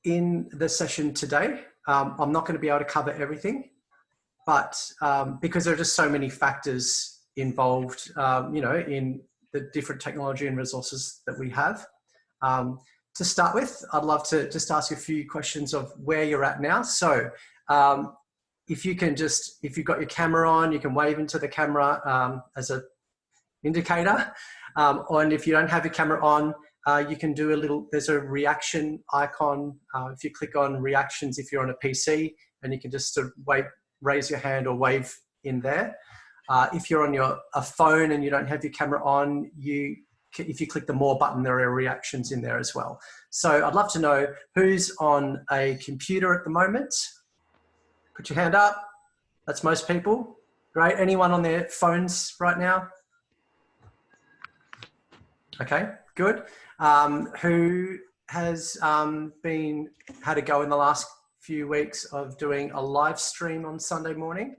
in the session today, I'm not going to be able to cover everything, but because there are just so many factors involved, in the different technology and resources that we have. To start with, I'd love to just ask you a few questions of where you're at now. So if you've got your camera on, you can wave into the camera as an indicator. And if you don't have your camera on, you can do there's a reaction icon. If you click on reactions, if you're on a PC, and you can just sort of raise your hand or wave in there. If you're on a phone and you don't have your camera on, if you click the more button, there are reactions in there as well. So I'd love to know who's on a computer at the moment. Put your hand up. That's most people. Great. Anyone on their phones right now? Okay, good. Who has had a go in the last few weeks of doing a live stream on Sunday morning?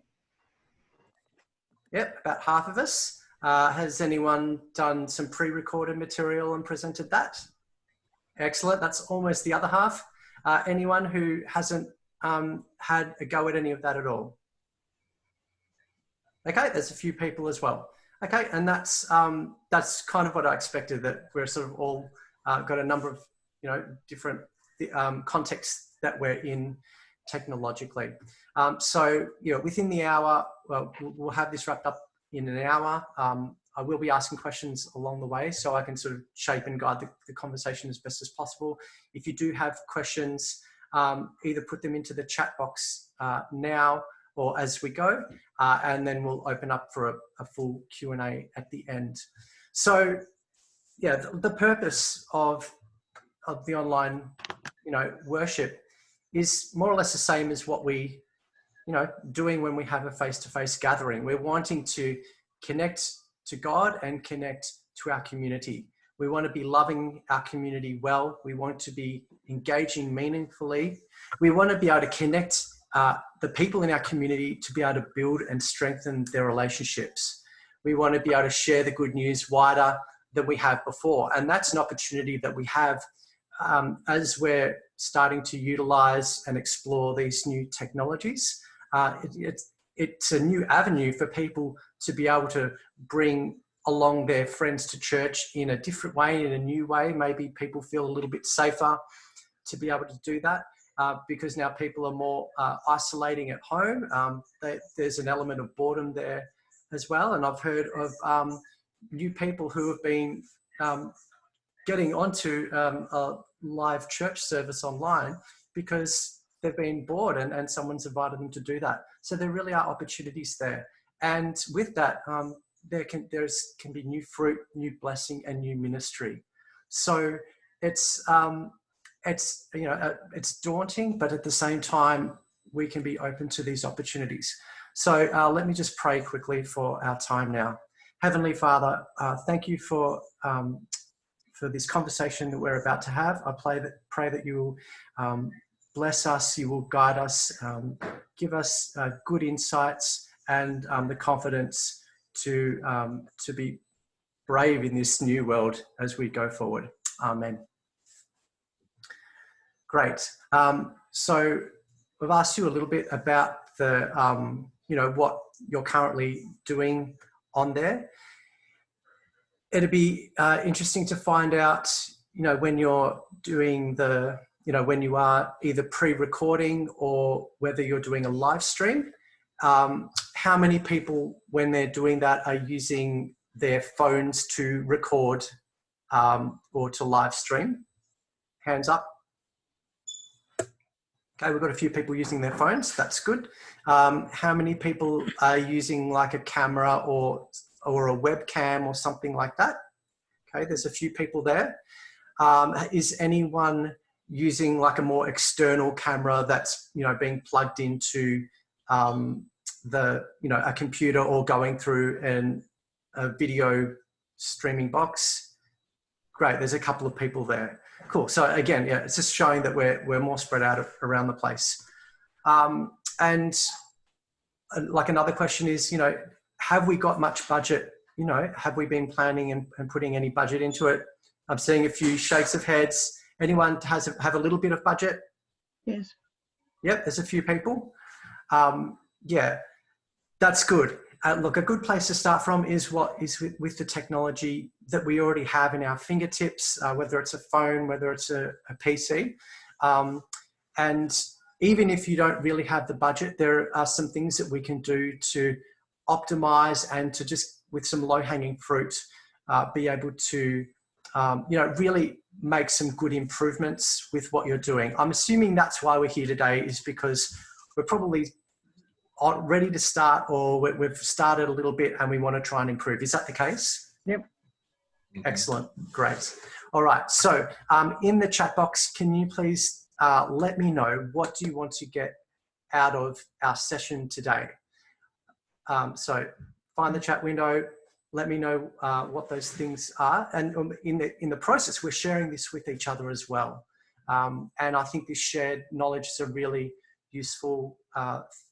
Yep, about half of us. Has anyone done some pre-recorded material and presented that? Excellent, that's almost the other half. Anyone who hasn't had a go at any of that at all? Okay, there's a few people as well. Okay, and that's kind of what I expected, that we're sort of all got a number of different contexts that we're in technologically. So within the hour, well, we'll have this wrapped up in an hour. I will be asking questions along the way, so I can sort of shape and guide the conversation as best as possible. If you do have questions, either put them into the chat box now or as we go, and then we'll open up for a full Q&A at the end. So yeah, the purpose of the online worship is more or less the same as what we doing when we have a face-to-face gathering. We're wanting to connect to God and connect to our community. We want to be loving our community well. We want to be engaging meaningfully. We want to be able to connect the people in our community to be able to build and strengthen their relationships. We want to be able to share the good news wider than we have before. And that's an opportunity that we have as we're starting to utilize and explore these new technologies. It's a new avenue for people to be able to bring along their friends to church in a different way, in a new way. Maybe people feel a little bit safer to be able to do that because now people are more isolating at home. There's an element of boredom there as well. And I've heard of new people who have been getting onto a live church service online because they've been bored and someone's invited them to do that. So there really are opportunities there. And with that, there can be new fruit, new blessing, and new ministry. So it's daunting, but at the same time, we can be open to these opportunities. So let me just pray quickly for our time now. Heavenly Father, thank you for this conversation that we're about to have. I pray that you will bless us, you will guide us, give us good insights and the confidence to be brave in this new world as we go forward. Amen. Great. So we've asked you a little bit about the, what you're currently doing on there. It'd be interesting to find out, when you're doing when you are either pre-recording or whether you're doing a live stream, how many people, when they're doing that, are using their phones to record or to live stream? Hands up. Okay, we've got a few people using their phones. That's good. How many people are using like a camera or a webcam or something like that? Okay, there's a few people there. Is anyone using like a more external camera that's being plugged into a computer or going through a video streaming box? Great, there's a couple of people there. Cool. So again, yeah, it's just showing that we're more spread out around the place. And like another question is, have we got much budget? Have we been planning and putting any budget into it? I'm seeing a few shakes of heads. Anyone have a little bit of budget Yes. Yep, there's a few people. Yeah, that's good. Look, a good place to start from is what is with the technology that we already have in our fingertips, whether it's a phone, whether it's a PC. And even if you don't really have the budget, there are some things that we can do to optimize and to just, with some low-hanging fruit, be able to, really make some good improvements with what you're doing. I'm assuming that's why we're here today, is because we're probably ready to start, or we've started a little bit and we want to try and improve. Is that the case? Yep. Excellent. Great. All right. So in the chat box, can you please let me know, what do you want to get out of our session today? So find the chat window, let me know what those things are. And in the process, we're sharing this with each other as well. And I think this shared knowledge is a really useful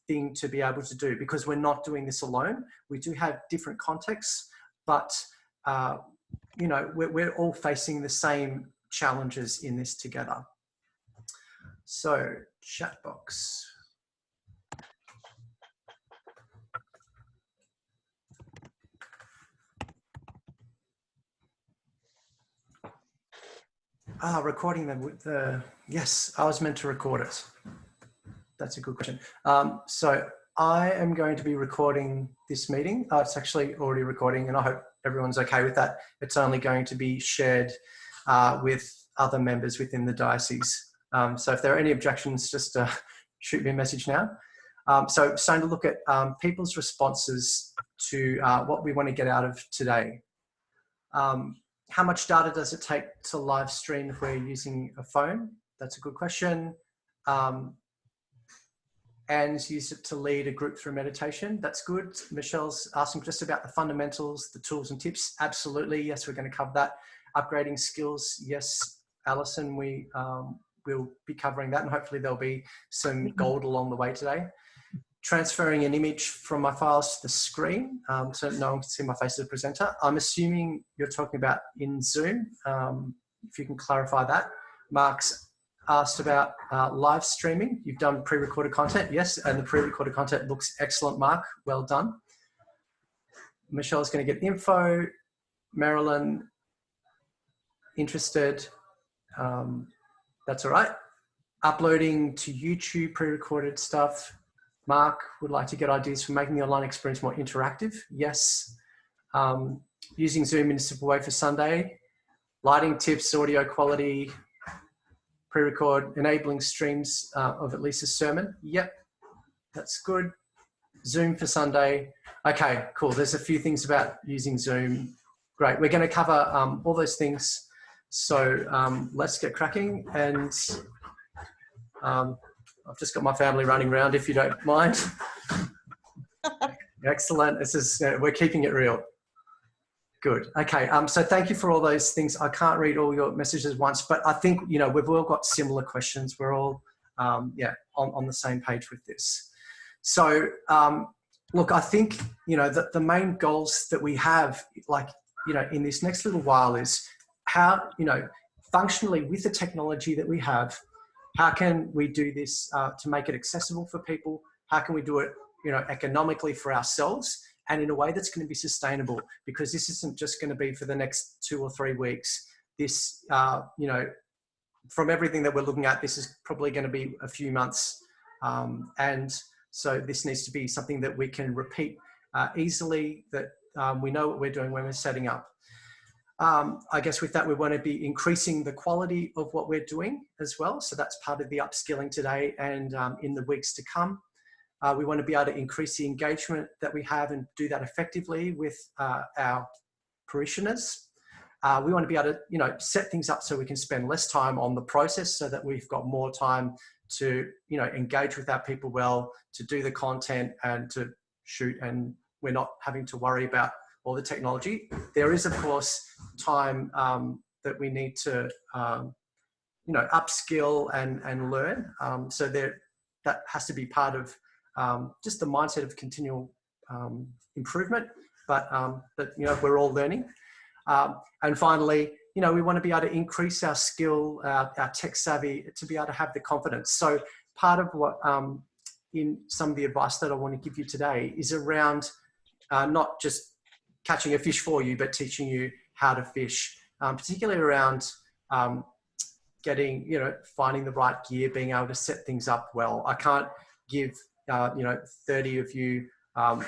thing to be able to do, because we're not doing this alone. We do have different contexts, but we're all facing the same challenges in this together. So, chat box. Recording them with the, yes, I was meant to record it. That's a good question. So I am going to be recording this meeting. It's actually already recording, and I hope everyone's okay with that. It's only going to be shared with other members within the diocese. So if there are any objections, just shoot me a message now. So starting to look at people's responses to what we want to get out of today. How much data does it take to live stream if we're using a phone? That's a good question. And use it to lead a group through meditation. That's good. Michelle's asking just about the fundamentals, the tools and tips. Absolutely. Yes, we're going to cover that. Upgrading skills. Yes, Alison, we will be covering that, and hopefully there'll be some gold along the way today. Transferring an image from my files to the screen so no one can see my face as a presenter. I'm assuming you're talking about in Zoom. If you can clarify that. Mark's asked about live streaming. You've done pre-recorded content. Yes, and the pre-recorded content looks excellent, Mark. Well done. Michelle's going to get info. Marilyn, interested. That's all right. Uploading to YouTube pre-recorded stuff. Mark would like to get ideas for making the online experience more interactive. Yes. Using Zoom in a simple way for Sunday. Lighting tips, audio quality, pre-record, enabling streams of at least a sermon. Yep, that's good. Zoom for Sunday. Okay, cool. There's a few things about using Zoom. Great. We're going to cover all those things. So let's get cracking. And I've just got my family running around, if you don't mind. Excellent. This is, we're keeping it real. Good. Okay. So thank you for all those things. I can't read all your messages once, but I think, we've all got similar questions. We're all, on the same page with this. So, look, I think, the main goals that we have, in this next little while is how, functionally with the technology that we have, how can we do this to make it accessible for people? How can we do it, economically for ourselves and in a way that's going to be sustainable? Because this isn't just going to be for the next 2 or 3 weeks. This, from everything that we're looking at, this is probably going to be a few months. And so this needs to be something that we can repeat easily, that we know what we're doing when we're setting up. I guess with that, we want to be increasing the quality of what we're doing as well. So that's part of the upskilling today and in the weeks to come. We want to be able to increase the engagement that we have and do that effectively with our parishioners. We want to be able to, set things up so we can spend less time on the process, so that we've got more time to, engage with our people well, to do the content and to shoot, and we're not having to worry about all the technology. There is, of course, time that we need to, upskill and learn. So that has to be part of just the mindset of continual improvement, but we're all learning. And finally, you know, we want to be able to increase our skill, our tech savvy, to be able to have the confidence. So part of what, in some of the advice that I want to give you today is around not just catching a fish for you, but teaching you how to fish, particularly around getting, you know, finding the right gear, being able to set things up well. I can't give, you know, 30 of you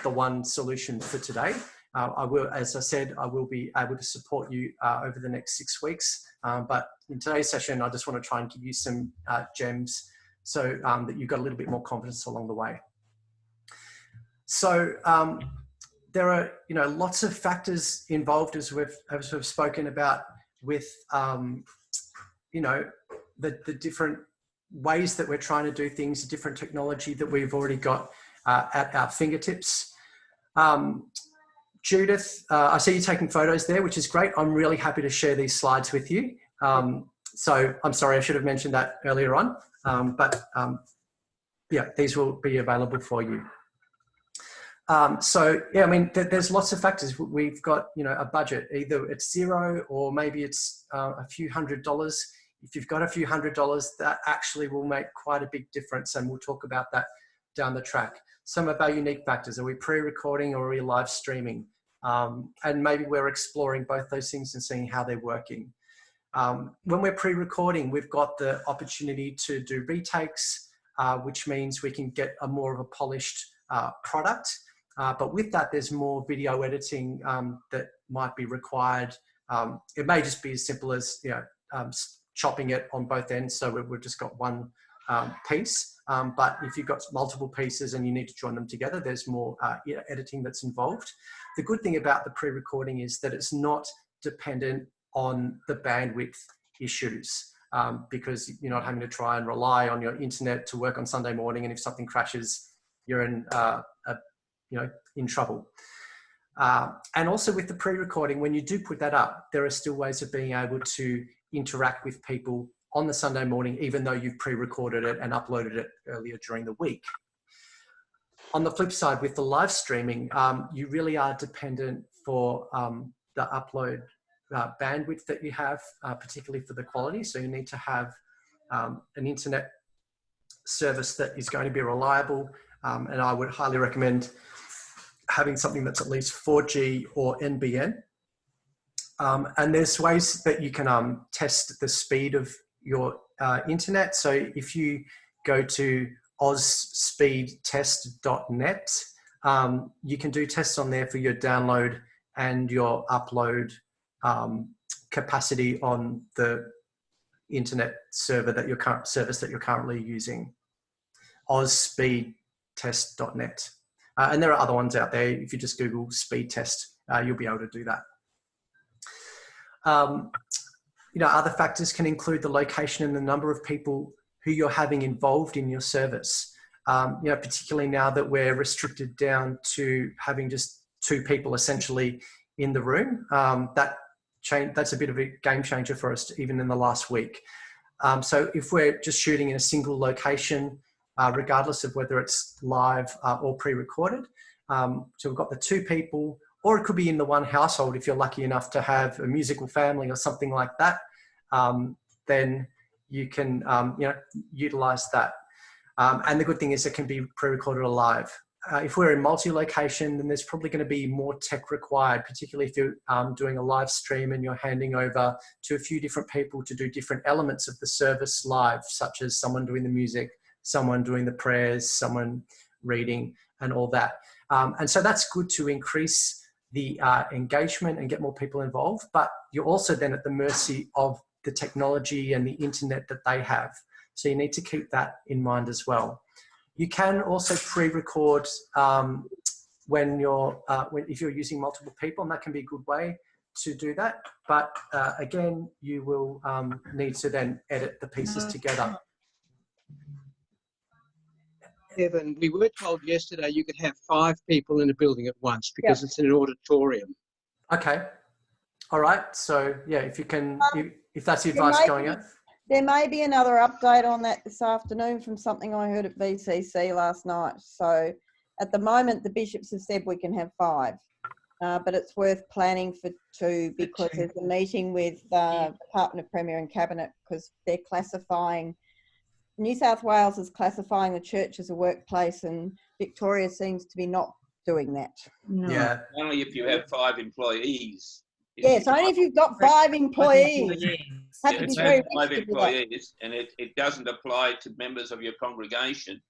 the one solution for today. I will, as I said, I will be able to support you over the next 6 weeks. But in today's session, I just want to try and give you some gems so that you've got a little bit more confidence along the way. So there are, you know, lots of factors involved, as we've spoken about, with, you know, the different ways that we're trying to do things, different technology that we've already got at our fingertips. Judith, I see you taking photos there, which is great. I'm really happy to share these slides with you. So I'm sorry, I should have mentioned that earlier on, but yeah, these will be available for you. So yeah, I mean, there's lots of factors. We've got, you know, a budget, either it's zero or maybe it's a few $100s. If you've got a few $100s, that actually will make quite a big difference. And we'll talk about that down the track. Some of our unique factors, are we pre-recording or are we live streaming? And maybe we're exploring both those things and seeing how they're working. When we're pre-recording, we've got the opportunity to do retakes, which means we can get a more of a polished product. But with that, there's more video editing that might be required. It may just be as simple as, you know, chopping it on both ends, so we've just got one piece. But if you've got multiple pieces and you need to join them together, there's more editing that's involved. The good thing about the pre-recording is that it's not dependent on the bandwidth issues, because you're not having to try and rely on your internet to work on Sunday morning, and if something crashes, you're in you know, in trouble. And also with the pre-recording, when you do put that up, there are still ways of being able to interact with people on the Sunday morning, even though you've pre-recorded it and uploaded it earlier during the week. On the flip side, with the live streaming, you really are dependent for the upload bandwidth that you have, particularly for the quality. So you need to have an internet service that is going to be reliable. And I would highly recommend having something that's at least 4G or NBN. And there's ways that you can test the speed of your internet. So if you go to ozspeedtest.net, you can do tests on there for your download and your upload capacity on the internet server that service that you're currently using. ozspeedtest.net. And there are other ones out there. If you just Google speed test, you'll be able to do that. You know, other factors can include the location and the number of people who you're having involved in your service. You know, particularly now that we're restricted down to having just 2 people essentially in the room. That's a bit of a game changer for us, even in the last week. So if we're just shooting in a single location, regardless of whether it's live or pre-recorded. So we've got the 2 people, or it could be in the one household if you're lucky enough to have a musical family or something like that. Then you can you know, utilize that. And the good thing is it can be pre-recorded or live. If we're in multi-location, then there's probably going to be more tech required, particularly if you're doing a live stream and you're handing over to a few different people to do different elements of the service live, such as someone doing the music, someone doing the prayers, someone reading, and all that. And so that's good to increase the engagement and get more people involved, but you're also then at the mercy of the technology and the internet that they have. So you need to keep that in mind as well. You can also pre-record when if you're using multiple people, and that can be a good way to do that. But again, you will need to then edit the pieces together. Evan, we were told yesterday you could have 5 people in a building at once because it's an auditorium. Okay. All right. So yeah, if you can, if that's the advice going out. There may be another update on that this afternoon from something I heard at VCC last night. So at the moment, the bishops have said we can have 5. but it's worth planning for 2 because there's a meeting with Department of Premier and Cabinet because they're classifying, New South Wales is classifying the church as a workplace and Victoria seems to be not doing that. No. Yeah. Only if you have 5 employees. Yes, only if you've got 5 employees. Have to If be you very have 5 registered with that. employees, and it doesn't apply to members of your congregation.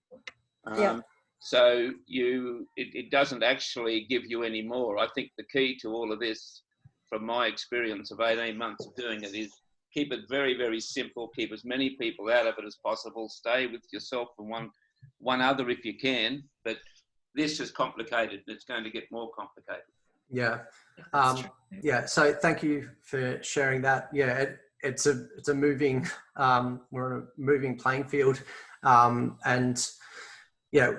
Yeah. So it doesn't actually give you any more. I think the key to all of this, from my experience of 18 months of doing it, is keep it very, very simple. Keep as many people out of it as possible. Stay with yourself and one other if you can. But this is complicated. It's going to get more complicated. Yeah. Yeah. So thank you for sharing that. Yeah. It's a moving, we're on a moving playing field. And yeah,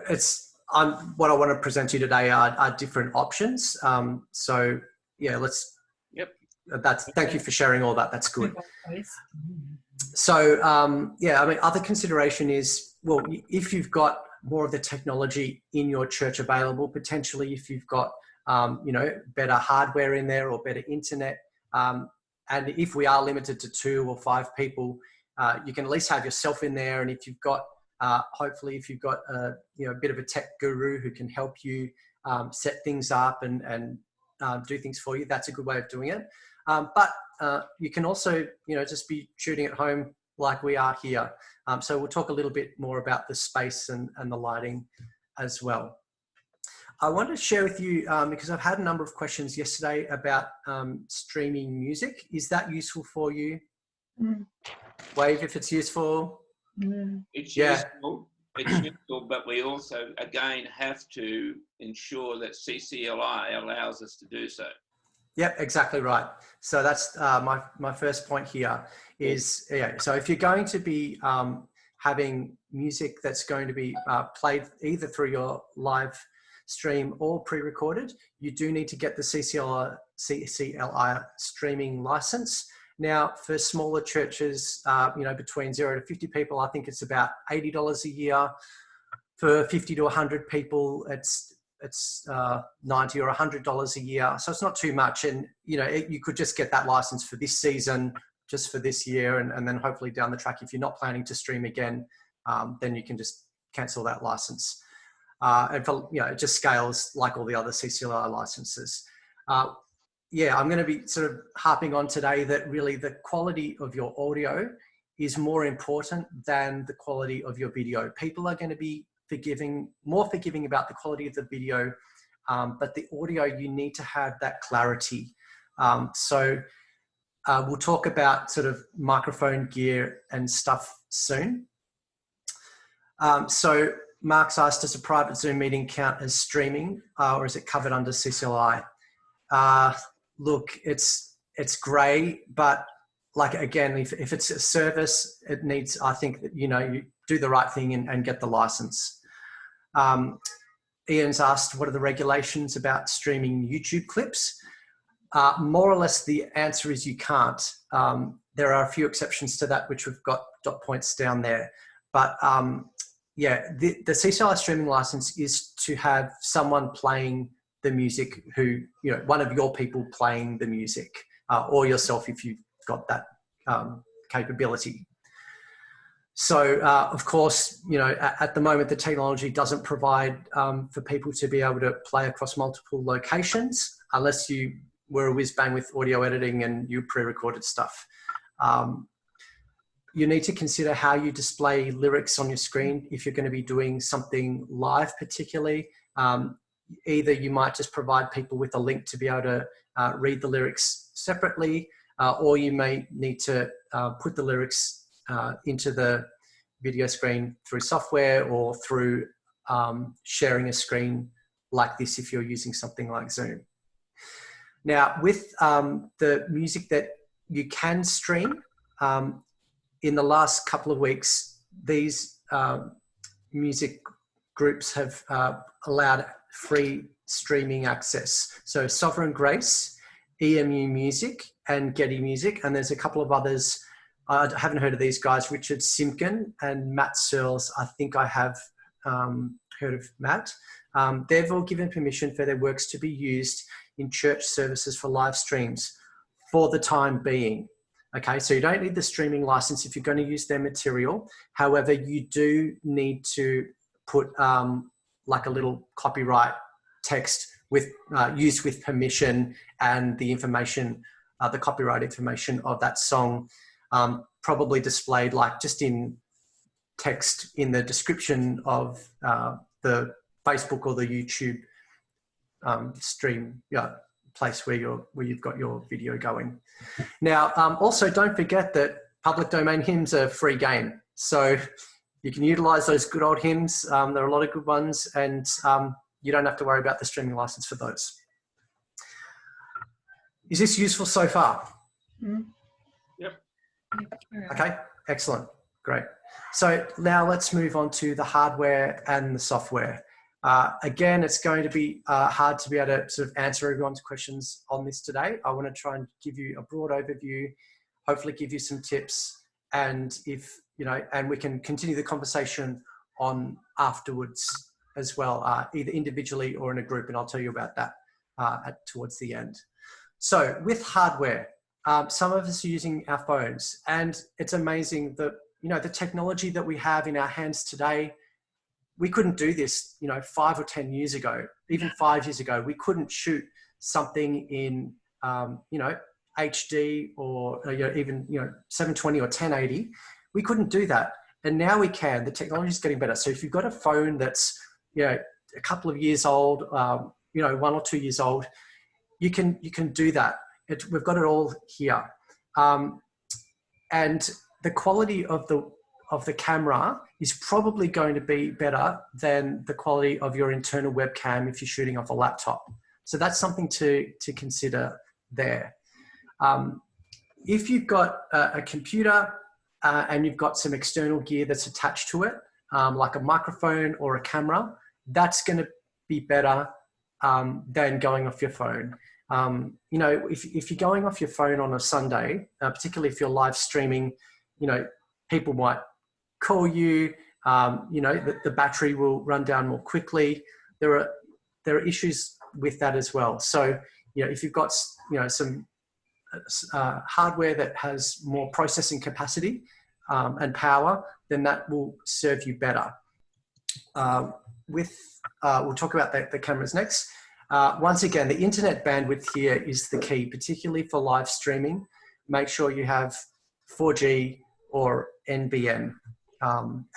what I want to present to you today are different options. So yeah, thank you for sharing all that. That's good. So yeah, I mean, other consideration is, well, if you've got more of the technology in your church available, potentially if you've got, better hardware in there or better internet, and if we are limited to 2 or 5 people, you can at least have yourself in there. And if you've got, hopefully if you've got a bit of a tech guru who can help you set things up and do things for you, that's a good way of doing it. But you can also, just be shooting at home like we are here. So we'll talk a little bit more about the space and the lighting as well. I want to share with you, because I've had a number of questions yesterday about streaming music. Is that useful for you? Wave if it's useful. It's useful. It's useful, but we also, again, have to ensure that CCLI allows us to do so. Yep, exactly right. So that's my first point here is, so if you're going to be having music that's going to be played either through your live stream or pre-recorded, you do need to get the CCLI streaming license. Now, for smaller churches, between 0 to 50 people, I think it's about $80 a year. For 50 to 100 people, it's $90 or $100 a year. So it's not too much. And, you could just get that license for this season, just for this year. And then hopefully down the track, if you're not planning to stream again, then you can just cancel that license. And for, it just scales like all the other CCLI licenses. I'm going to be sort of harping on today that really the quality of your audio is more important than the quality of your video. People are going to be more forgiving about the quality of the video, but the audio, you need to have that clarity. So we'll talk about sort of microphone gear and stuff soon. So Mark's asked, does a private Zoom meeting count as streaming, or is it covered under CCLI? Look, it's grey, but like, again, if it's a service, it needs, I think that, you do the right thing and get the license. Ian's asked, what are the regulations about streaming YouTube clips? More or less the answer is you can't. There are a few exceptions to that, which we've got dot points down there. But the CCLI streaming license is to have someone playing the music who, one of your people playing the music, or yourself if you've got that capability. So, of course, at the moment, the technology doesn't provide for people to be able to play across multiple locations unless you were a whiz-bang with audio editing and you pre-recorded stuff. You need to consider how you display lyrics on your screen if you're going to be doing something live particularly. Either you might just provide people with a link to be able to read the lyrics separately, or you may need to put the lyrics into the video screen through software or through sharing a screen like this if you're using something like Zoom. Now, with the music that you can stream, in the last couple of weeks, these music groups have allowed free streaming access. So Sovereign Grace, EMU Music, and Getty Music, and there's a couple of others. I haven't heard of these guys, Richard Simpkin and Matt Searles. I think I have heard of Matt. They've all given permission for their works to be used in church services for live streams for the time being. Okay, so you don't need the streaming license if you're going to use their material. However, you do need to put like a little copyright text with used with permission, and the information, the copyright information of that song, probably displayed like just in text in the description of the Facebook or the YouTube stream place where you've got your video going. Now, also don't forget that public domain hymns are free game, so you can utilize those good old hymns. There are a lot of good ones, and you don't have to worry about the streaming license for those. Is this useful so far? Yep. Okay, excellent, great. So now let's move on to the hardware and the software. Again, it's going to be hard to be able to sort of answer everyone's questions on this today. I want to try and give you a broad overview, hopefully give you some tips, and if, you know, and we can continue the conversation on afterwards as well, either individually or in a group, and I'll tell you about that towards the end. So with hardware, some of us are using our phones, and it's amazing that, you know, the technology that we have in our hands today. We couldn't do this, you know, 5 or 10 years ago, even 5 years ago. We couldn't shoot something in, you know, HD or even, you know, 720 or 1080. We couldn't do that. And now we can. The technology is getting better. So if you've got a phone that's, you know, a couple of years old, you know, 1 or 2 years old, you can do that. We've got it all here. And the quality of the camera is probably going to be better than the quality of your internal webcam if you're shooting off a laptop. So that's something to consider there. If you've got a computer and you've got some external gear that's attached to it, like a microphone or a camera, that's going to be better than going off your phone. You know, if you're going off your phone on a Sunday, particularly if you're live streaming, you know, people might call you, you know, the battery will run down more quickly. There are issues with that as well. So, you know, if you've got, you know, some hardware that has more processing capacity and power, then that will serve you better. We'll talk about the cameras next. Once again, the internet bandwidth here is the key, particularly for live streaming. Make sure you have 4G or NBN,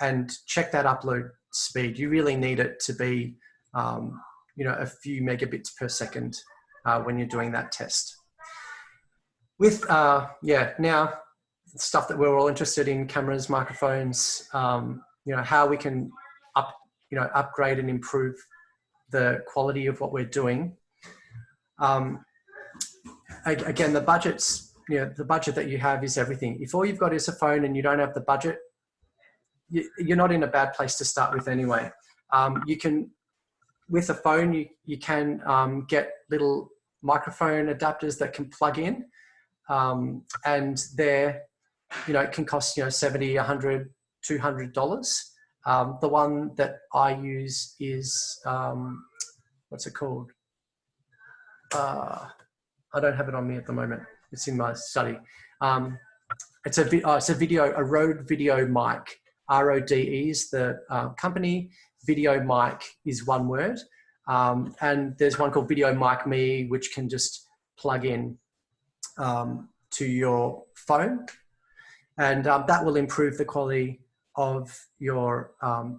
and check that upload speed. You really need it to be, you know, a few megabits per second when you're doing that test. With, now stuff that we're all interested in, cameras, microphones, you know, how we can upgrade and improve the quality of what we're doing. Again, the budgets, you know, the budget that you have is everything. If all you've got is a phone and you don't have the budget, you're not in a bad place to start with anyway. You can, with a phone, you can get little microphone adapters that can plug in, and they're, you know, it can cost, you know, $70, $100, $200. The one that I use is, what's it called? I don't have it on me at the moment. It's in my study. It's a Rode video mic. RODE is the company. Video mic is one word. And there's one called Video Mic Me, which can just plug in to your phone. And that will improve the quality of your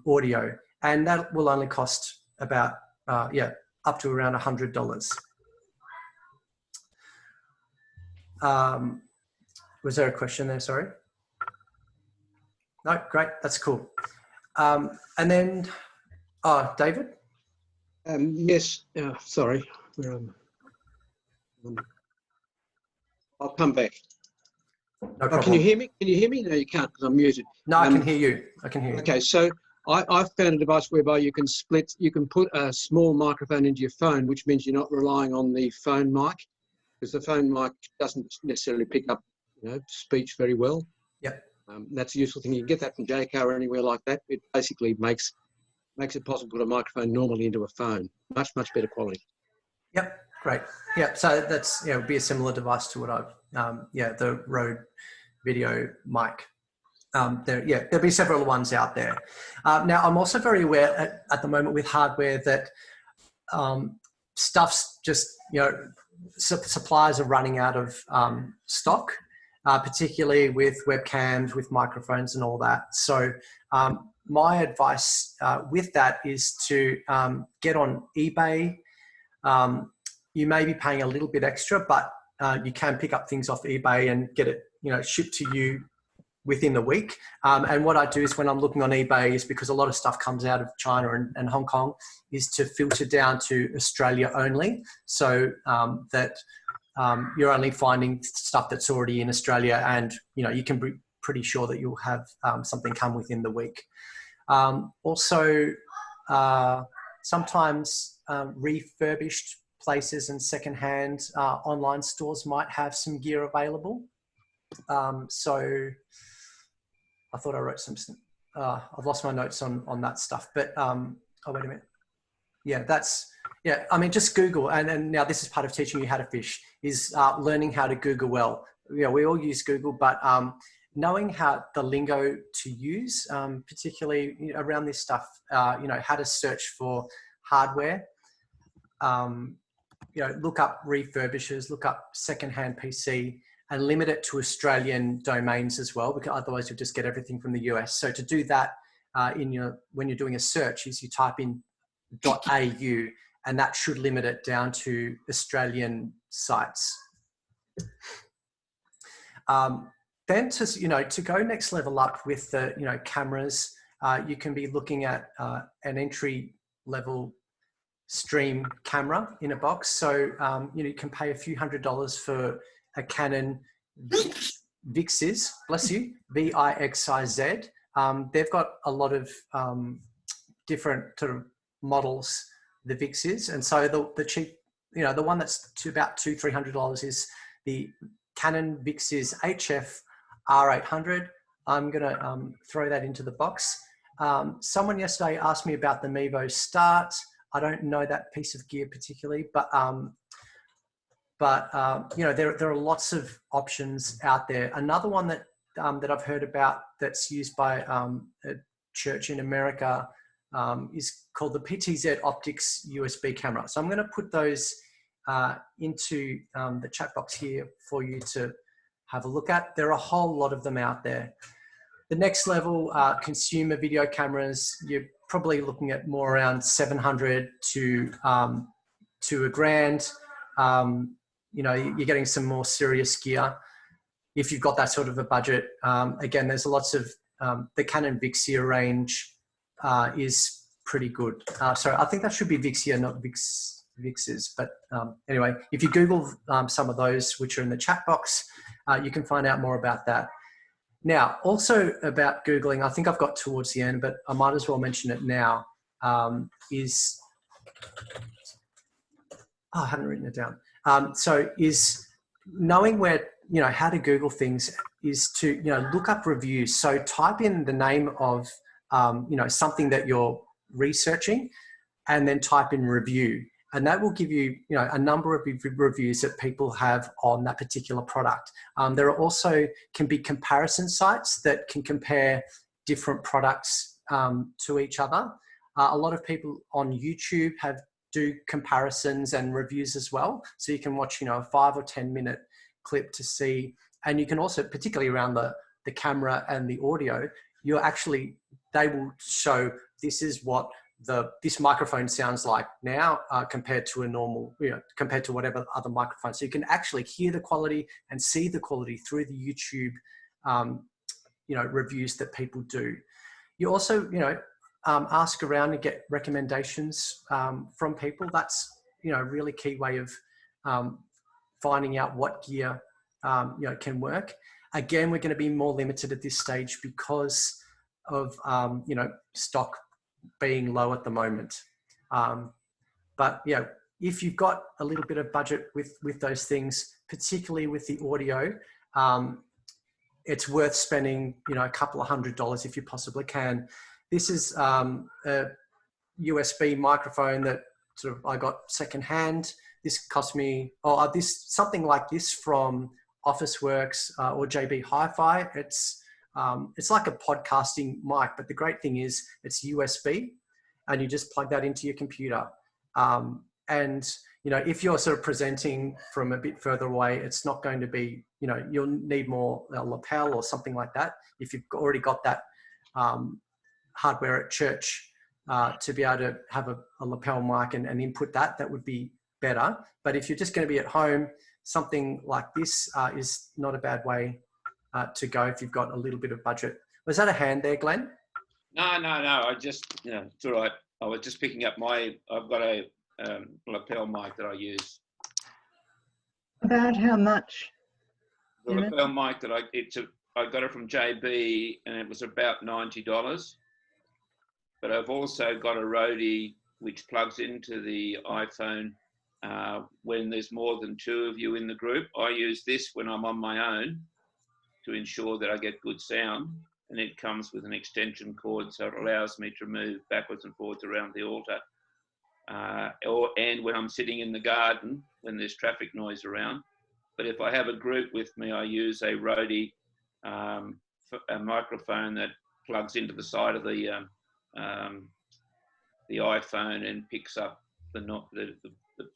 audio. And that will only cost about, up to around $100. Was there a question there? Sorry. No, great. That's cool. And then, David? Yes, sorry. I'll come back. No problem. Can you hear me? Can you hear me? No, you can't because I'm muted. No, I can hear you. I can hear you. Okay, so I've found a device whereby you can put a small microphone into your phone, which means you're not relying on the phone mic, because the phone mic doesn't necessarily pick up, you know, speech very well. Yep. That's a useful thing. You can get that from JCar or anywhere like that. It basically makes it possible to put a microphone normally into a phone. Much better quality. Yep, Great. Yeah. So that's, would be a similar device to what I've, the Rode video mic. There'll be several ones out there. Now, I'm also very aware at the moment with hardware that stuff's just, suppliers are running out of stock, particularly with webcams, with microphones and all that. So my advice with that is to get on eBay. You may be paying a little bit extra, but you can pick up things off eBay and get it, shipped to you within the week. And what I do is when I'm looking on eBay is, because a lot of stuff comes out of China and Hong Kong, is to filter down to Australia only, so that you're only finding stuff that's already in Australia, and you can be pretty sure that you'll have something come within the week. Also, sometimes refurbished places and secondhand online stores might have some gear available. So I thought I wrote some, I've lost my notes on that stuff, but, oh, wait a minute. Yeah, I mean, just Google. And now this is part of teaching you how to fish, is learning how to Google well. We all use Google, but knowing how the lingo to use, particularly around this stuff, how to search for hardware, look up refurbishers, look up secondhand PC, and limit it to Australian domains as well, because otherwise you'll just get everything from the US. So to do that when you're doing a search, is you type in .au, and that should limit it down to Australian sites. Then to go next level up with the cameras, you can be looking at an entry level stream camera in a box. So you can pay a few $100s for a Canon Vixiz, bless you, VIXIZ. They've got a lot of different sort of models, the Vixiz, and so the cheap, the one that's about $200-300 is the Canon Vixiz HF R800. I'm gonna throw that into the box. Someone yesterday asked me about the Mevo Start. I don't know that piece of gear particularly, but there are lots of options out there. Another one that I've heard about that's used by a church in America is called the PTZ Optics USB camera. So I'm going to put those into the chat box here for you to have a look at. There are a whole lot of them out there. The next level, consumer video cameras, you're probably looking at more around 700 to $1,000. You're getting some more serious gear if you've got that sort of a budget. Again, there's lots of the Canon Vixia range is pretty good. So I think that should be Vixia, not Vixiz. But anyway, if you Google some of those, which are in the chat box, you can find out more about that. Now, also about Googling, I think I've got towards the end, but I might as well mention it now, is, I haven't written it down. So is knowing where, how to Google things is to, look up reviews. So type in the name of, something that you're researching, and then type in review. And that will give you, a number of reviews that people have on that particular product. There are also can be comparison sites that can compare different products to each other. A lot of people on YouTube do comparisons and reviews as well. So you can watch, a 5 or 10 minute clip to see, and you can also, particularly around the camera and the audio, they will show this is what this microphone sounds like now compared to a normal, compared to whatever other microphone. So you can actually hear the quality and see the quality through the YouTube, reviews that people do. You also, ask around and get recommendations from people. That's, a really key way of finding out what gear, can work. Again, we're going to be more limited at this stage because of, stock being low at the moment. But if you've got a little bit of budget with those things, particularly with the audio, it's worth spending, a couple of $100s if you possibly can. This is a USB microphone that I got secondhand this cost me, or this something like this from Officeworks or JB Hi-Fi. It's like a podcasting mic, but the great thing is it's USB, and you just plug that into your computer. And you know, if you're sort of presenting from a bit further away, it's not going to be, you know, you'll need more a lapel or something like that. If you've already got that hardware at church to be able to have a lapel mic and input that would be better. But if you're just going to be at home, something like this is not a bad way to go if you've got a little bit of budget. Was that a hand there, Glenn? No. I just, you know, it's all right. I was just picking up I've got a lapel mic that I use. About how much? The lapel mic that I got it from JB, and it was about $90. But I've also got a Rode which plugs into the iPhone when there's more than 2 of you in the group. I use this when I'm on my own to ensure that I get good sound, and it comes with an extension cord, so it allows me to move backwards and forwards around the altar. And when I'm sitting in the garden, when there's traffic noise around. But if I have a group with me, I use a Rode a microphone that plugs into the side of the iPhone and picks up the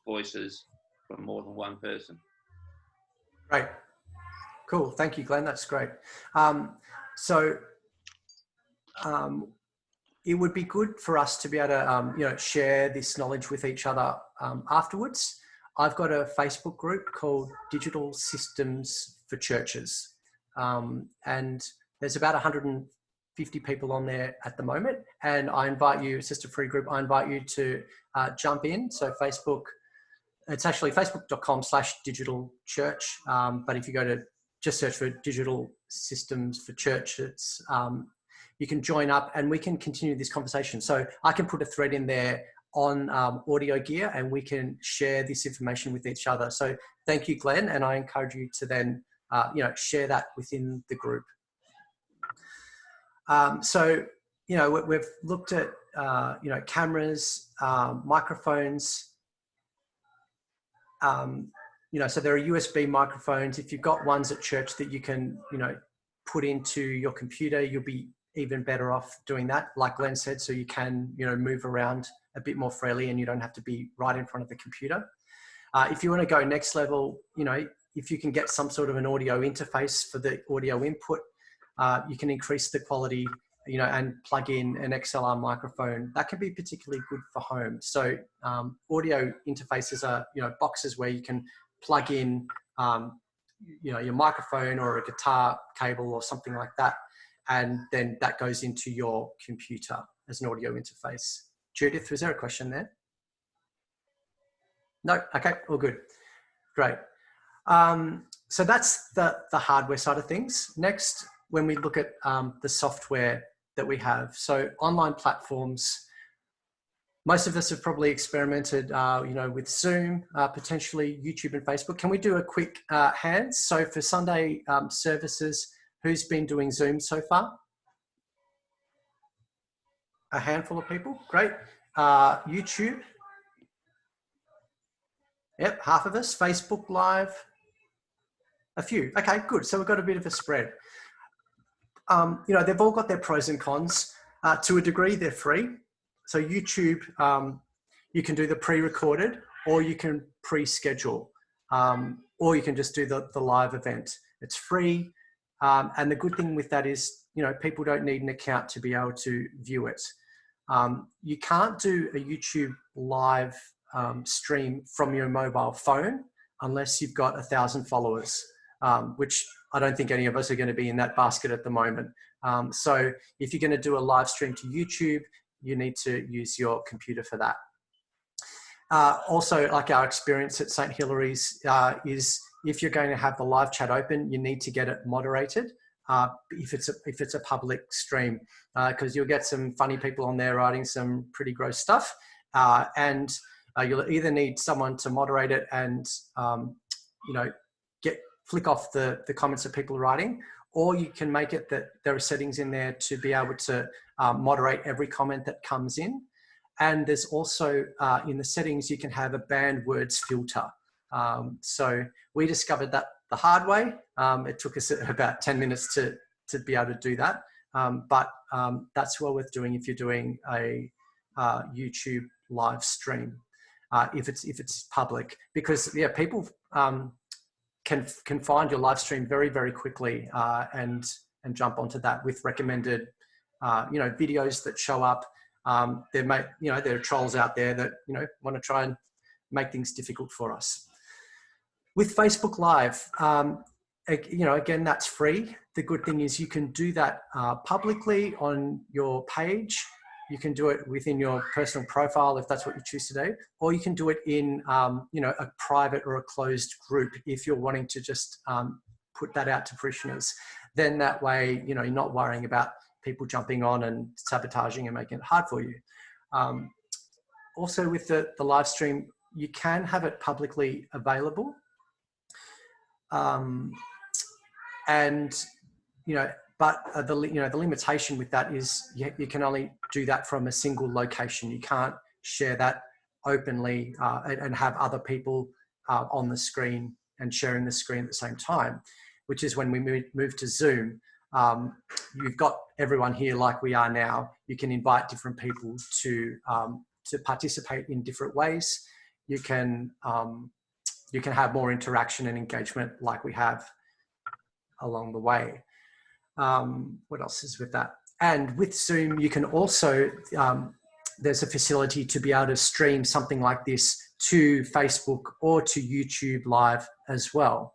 voices from more than one person. Great. Cool. Thank you, Glenn. That's great. It would be good for us to be able to, you know, share this knowledge with each other afterwards. I've got a Facebook group called Digital Systems for Churches, and there's about 150 people on there at the moment. And I invite you, it's just a free group, I invite you to jump in. So Facebook, it's actually facebook.com/digitalchurch. But if you go to just search for Digital Systems for Church, it's you can join up and we can continue this conversation. So I can put a thread in there on audio gear, and we can share this information with each other. So thank you, Glenn, and I encourage you to then you know, share that within the group. So you know, we've looked at you know, cameras, microphones. You know, so there are USB microphones. If you've got ones at church that you can, you know, put into your computer, you'll be even better off doing that, like Glenn said, so you can, you know, move around a bit more freely and you don't have to be right in front of the computer. If you want to go next level, you know, if you can get some sort of an audio interface for the audio input, you can increase the quality, you know, and plug in an XLR microphone. That can be particularly good for home. So audio interfaces are, you know, boxes where you can plug in, you know, your microphone or a guitar cable or something like that. And then that goes into your computer as an audio interface. Judith, was there a question there? No? Okay, all good. Great. So that's the hardware side of things. Next, when we look at the software that we have, so online platforms, most of us have probably experimented, you know, with Zoom, potentially YouTube and Facebook. Can we do a quick hands? So for Sunday services, who's been doing Zoom so far? A handful of people, great. YouTube, yep, half of us. Facebook Live, a few. Okay, good. So we've got a bit of a spread. You know, they've all got their pros and cons. To a degree, they're free. So YouTube, you can do the pre-recorded, or you can pre-schedule, or you can just do the live event. It's free. And the good thing with that is, you know, people don't need an account to be able to view it. You can't do a YouTube live stream from your mobile phone unless you've got 1,000 followers, which I don't think any of us are going to be in that basket at the moment. So if you're going to do a live stream to YouTube, you need to use your computer for that. Also, like our experience at St. Hilary's is, if you're going to have the live chat open, you need to get it moderated if it's a public stream, because you'll get some funny people on there writing some pretty gross stuff, and you'll either need someone to moderate it and you know, flick off the comments that people are writing, or you can make it that there are settings in there to be able to moderate every comment that comes in. And there's also, in the settings, you can have a banned words filter. So we discovered that the hard way. It took us about 10 minutes to be able to do that. But that's well worth doing if you're doing a YouTube live stream, if it's public, because yeah, people can find your live stream very, very quickly and jump onto that with recommended videos that show up. There are trolls out there that want to try and make things difficult for us. With Facebook Live, again, that's free. The good thing is you can do that publicly on your page. You can do it within your personal profile if that's what you choose to do, or you can do it in a private or a closed group if you're wanting to just put that out to parishioners. Then that way, you're not worrying about people jumping on and sabotaging and making it hard for you. Also with the live stream, you can have it publicly available. But the limitation with that is you can only do that from a single location. You can't share that openly and have other people on the screen and sharing the screen at the same time, which is when we move to Zoom. You've got everyone here like we are now. You can invite different people to participate in different ways. You can have more interaction and engagement like we have along the way. What else is with that? And with Zoom, you can also, there's a facility to be able to stream something like this to Facebook or to YouTube Live as well.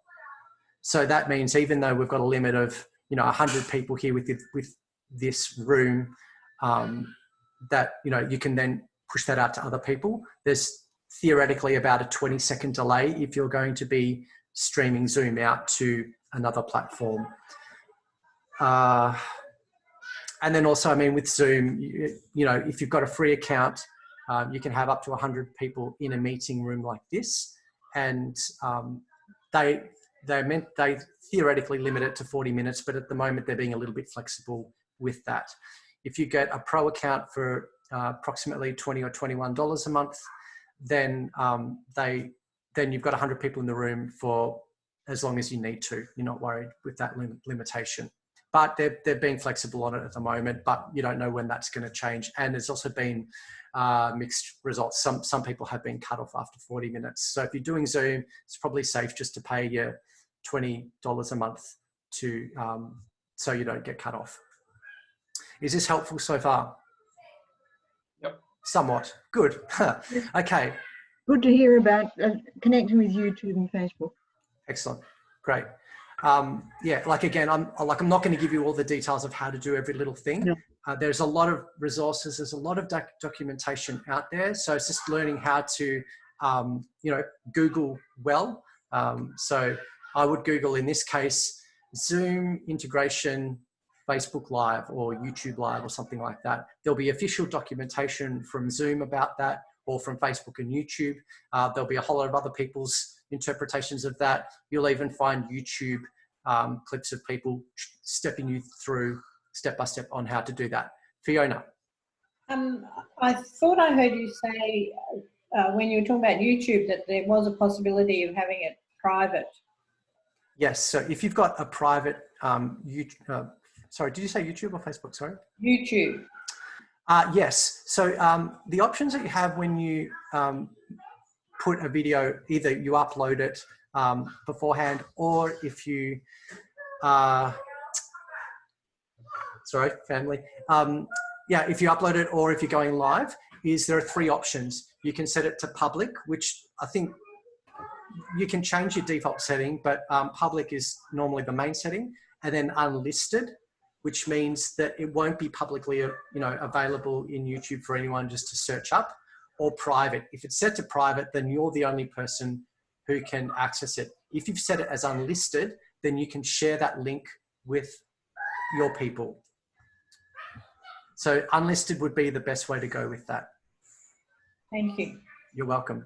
So that means even though we've got a limit of 100 people here with this room, that you can then push that out to other people. There's theoretically about a 20-second delay if you're going to be streaming Zoom out to another platform. And then also, with Zoom, if you've got a free account, you can have up to 100 people in a meeting room like this, and they theoretically limit it to 40 minutes, but at the moment they're being a little bit flexible with that. If you get a pro account for approximately $20 or $21 a month, then you've got 100 people in the room for as long as you need to. You're not worried with that limitation. But they're being flexible on it at the moment, but you don't know when that's going to change. And there's also been mixed results. Some people have been cut off after 40 minutes. So if you're doing Zoom, it's probably safe just to pay your $20 a month so you don't get cut off. Is this helpful so far? Yep. Somewhat. Good. Okay. Good to hear about connecting with YouTube and Facebook. Excellent. Great. Again, I'm not going to give you all the details of how to do every little thing. No. There's a lot of resources. There's a lot of documentation out there. So it's just learning how to, Google well. So I would Google, in this case, Zoom integration, Facebook Live or YouTube Live or something like that. There'll be official documentation from Zoom about that, or from Facebook and YouTube. There'll be a whole lot of other people's interpretations of that. You'll even find YouTube clips of people stepping you through step by step on how to do that. Fiona. I thought I heard you say when you were talking about YouTube that there was a possibility of having it private. Yes, so if you've got a private, sorry, did you say YouTube or Facebook, sorry? YouTube. Yes, so the options that you have when you put a video, either you upload it beforehand, or if you, sorry, family. If you upload it or if you're going live, there are three options. You can set it to public, which I think you can change your default setting, but public is normally the main setting, and then unlisted, which means that it won't be publicly, available in YouTube for anyone just to search up, or private. If it's set to private, then you're the only person who can access it. If you've set it as unlisted, then you can share that link with your people. So unlisted would be the best way to go with that. Thank you. You're welcome.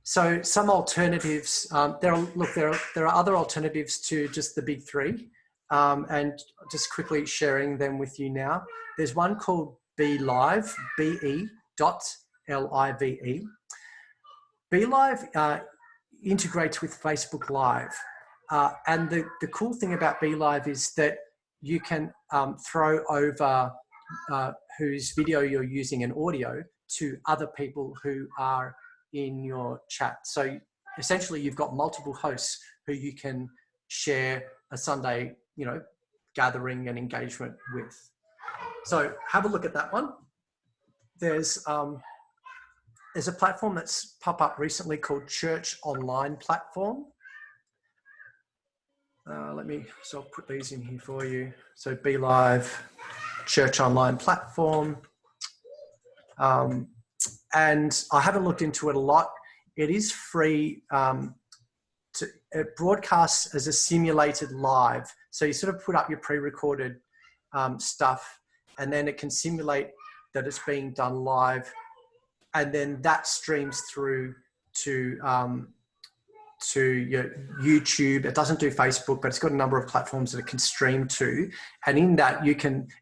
So some alternatives, there are other alternatives to just the big three, and just quickly sharing them with you now. There's one called Be Live, BE BeLive. BeLive integrates with Facebook Live. And the cool thing about BeLive is that you can throw over whose video you're using and audio to other people who are in your chat. So essentially you've got multiple hosts who you can share a Sunday, gathering and engagement with. So have a look at that one. There's a platform that's popped up recently called Church Online Platform. So I'll put these in here for you. So BeLive, Church Online Platform. And I haven't looked into it a lot. It is free. It broadcasts as a simulated live. So you sort of put up your pre-recorded stuff, and then it can simulate that it's being done live, and then that streams through to your YouTube. It doesn't do Facebook, but it's got a number of platforms that it can stream to. And in that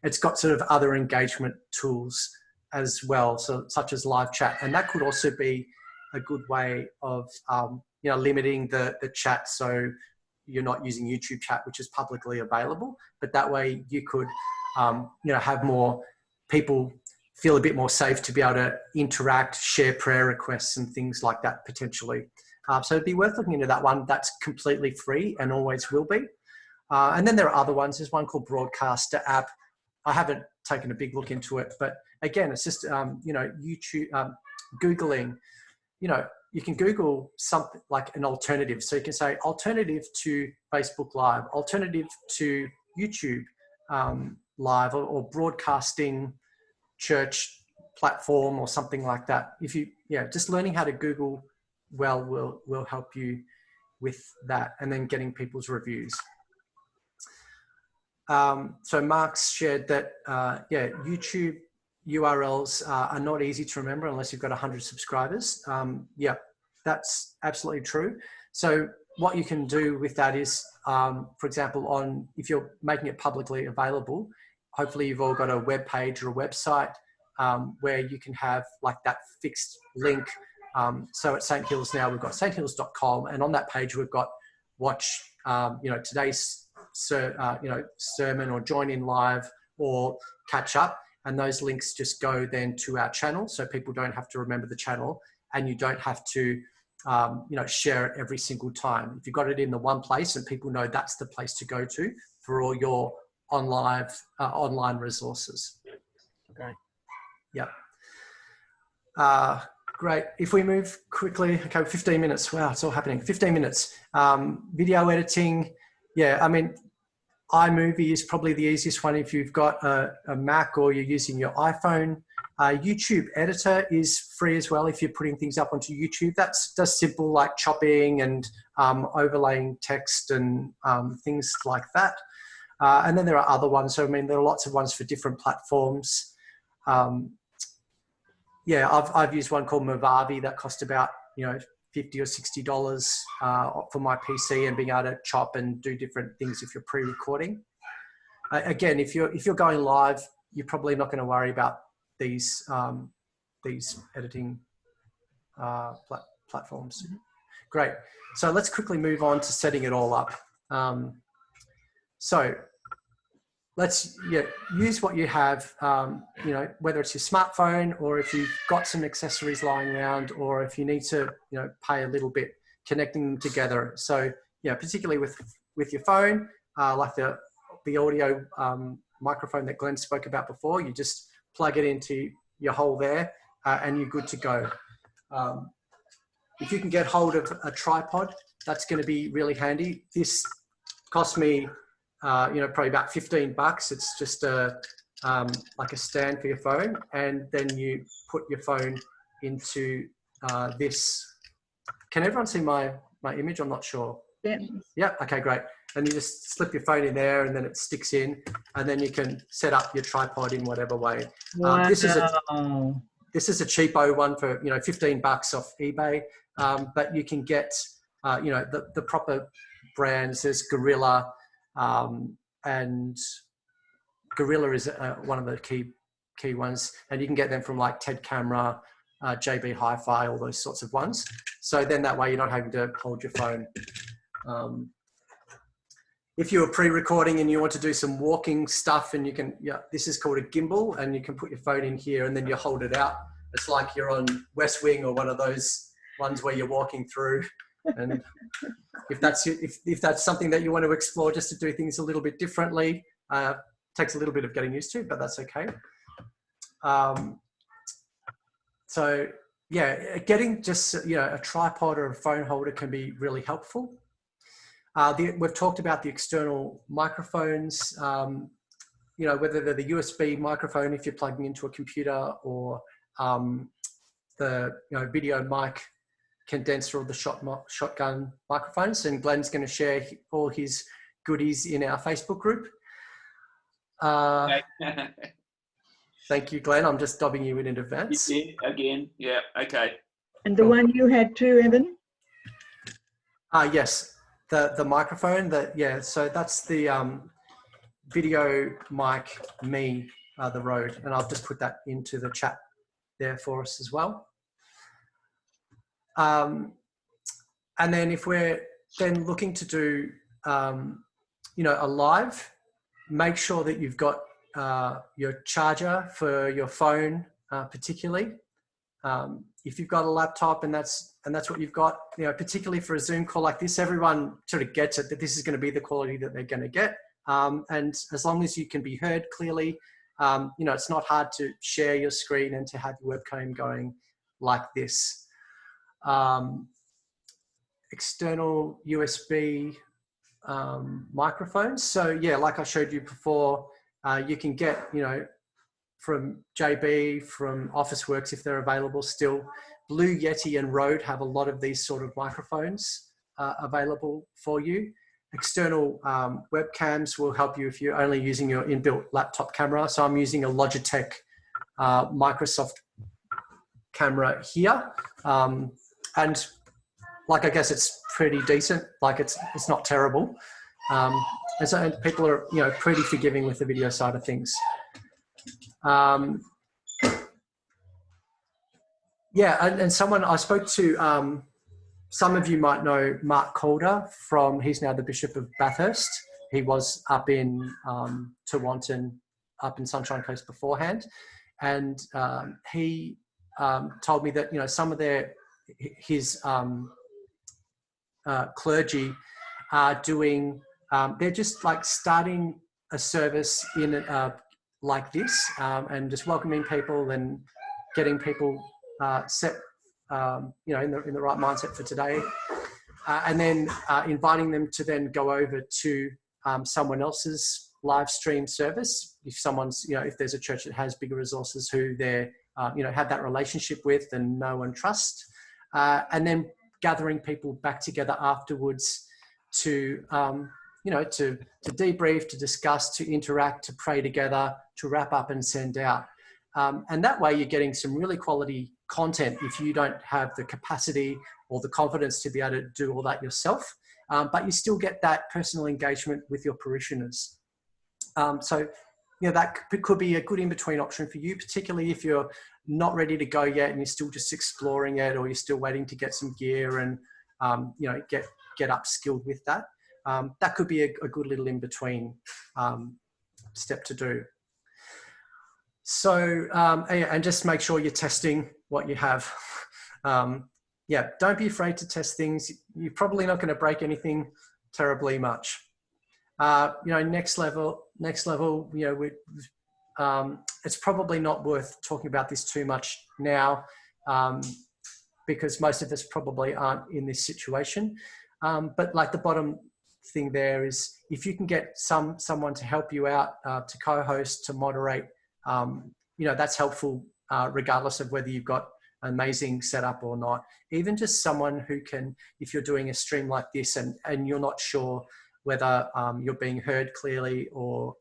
it's got sort of other engagement tools as well, so such as live chat. And that could also be a good way of, limiting the chat. So you're not using YouTube chat, which is publicly available, but that way you could, have more people feel a bit more safe to be able to interact, share prayer requests and things like that potentially. So it'd be worth looking into that one. That's completely free and always will be. And then there are other ones. There's one called Broadcaster app. I haven't taken a big look into it, but again, it's just, YouTube, Googling, you can Google something like an alternative. So you can say alternative to Facebook Live, alternative to YouTube Live, or broadcasting church platform or something like that. Just learning how to Google well will help you with that, and then getting people's reviews. So Mark's shared that, YouTube URLs are not easy to remember unless you've got 100 subscribers. That's absolutely true. So what you can do with that is, for example, if you're making it publicly available, hopefully you've all got a web page or a website where you can have like that fixed link. So at St. Hills now, we've got sthills.com, and on that page we've got watch, today's sermon, or join in live, or catch up. And those links just go then to our channel, so people don't have to remember the channel, and you don't have to, share it every single time. If you've got it in the one place and people know that's the place to go to for all your online resources. Okay. Yep. Great. If we move quickly, okay, 15 minutes. Wow, it's all happening. 15 minutes. Video editing. Yeah, I mean, iMovie is probably the easiest one if you've got a Mac or you're using your iPhone. YouTube Editor is free as well if you're putting things up onto YouTube. That's just simple, like chopping and overlaying text and things like that. And then there are other ones. So, I mean, there are lots of ones for different platforms. I've used one called Movavi that cost about, $50 or $60 for my PC, and being able to chop and do different things if you're pre-recording. Again, if you're going live, you're probably not going to worry about these editing platforms. Mm-hmm. Great. So let's quickly move on to setting it all up. So let's use what you have, whether it's your smartphone, or if you've got some accessories lying around, or if you need to, pay a little bit, connecting them together. So, particularly with your phone, like the audio microphone that Glenn spoke about before, you just plug it into your hole there, and you're good to go. If you can get hold of a tripod, that's going to be really handy. This cost me, probably about $15. It's just like a stand for your phone, and then you put your phone into this. Can everyone see my image? I'm not sure. Yeah. Yep. Okay, great. And you just slip your phone in there, and then it sticks in, and then you can set up your tripod in whatever way. Wow. This is a cheapo one for $15 off eBay, but you can get the proper brands. There's Gorilla, and Gorilla is one of the key key ones, and you can get them from like TED Camera, JB Hi-Fi, all those sorts of ones. So then that way you're not having to hold your phone. If you're pre-recording and you want to do some walking stuff, and you can, this is called a gimbal, and you can put your phone in here and then you hold it out. It's like you're on West Wing or one of those ones where you're walking through. And if that's something that you want to explore, just to do things a little bit differently, takes a little bit of getting used to, but that's okay. So yeah, getting just a tripod or a phone holder can be really helpful. We've talked about the external microphones, whether they're the USB microphone if you're plugging into a computer, or the video mic condenser, or the shotgun microphones. And Glenn's going to share all his goodies in our Facebook group. Thank you, Glenn. I'm just dobbing you in advance. You did again. Yeah. Okay. And the one you had too, Evan? Yes. The microphone. So that's the video mic me, the Rode, and I'll just put that into the chat there for us as well. And then if we're then looking to do a live, make sure that you've got your charger for your phone, particularly. If you've got a laptop and that's what you've got, particularly for a Zoom call like this, everyone sort of gets it that this is going to be the quality that they're going to get. And as long as you can be heard clearly, it's not hard to share your screen and to have your webcam going like this. External USB microphones. So yeah, like I showed you before, you can get, from JB, from Officeworks if they're available still. Blue Yeti and Rode have a lot of these sort of microphones available for you. External webcams will help you if you're only using your inbuilt laptop camera. So I'm using a Logitech Microsoft camera here. And I guess it's pretty decent. It's not terrible. And people are, pretty forgiving with the video side of things. And someone I spoke to, some of you might know Mark Calder he's now the Bishop of Bathurst. He was up in Tewantin, up in Sunshine Coast beforehand. And he told me that, some of his clergy are doing, they're just starting a service in like this, and just welcoming people and getting people set, in the right mindset for today, and then inviting them to then go over to someone else's live stream service. If someone's, if there's a church that has bigger resources who they're, have that relationship with and know and trust, and then gathering people back together afterwards to, to debrief, to discuss, to interact, to pray together, to wrap up and send out. And that way you're getting some really quality content if you don't have the capacity or the confidence to be able to do all that yourself, but you still get that personal engagement with your parishioners. So, that could be a good in-between option for you, particularly if you're not ready to go yet and you're still just exploring it, or you're still waiting to get some gear and, get upskilled with that. That could be a good little in-between step to do. So, and just make sure you're testing what you have. Don't be afraid to test things. You're probably not going to break anything terribly much. Next level, it's probably not worth talking about this too much now, because most of us probably aren't in this situation. But the bottom thing there is, if you can get someone to help you out, to co-host, to moderate, that's helpful, regardless of whether you've got an amazing setup or not. Even just someone who can, if you're doing a stream like this and you're not sure whether you're being heard clearly or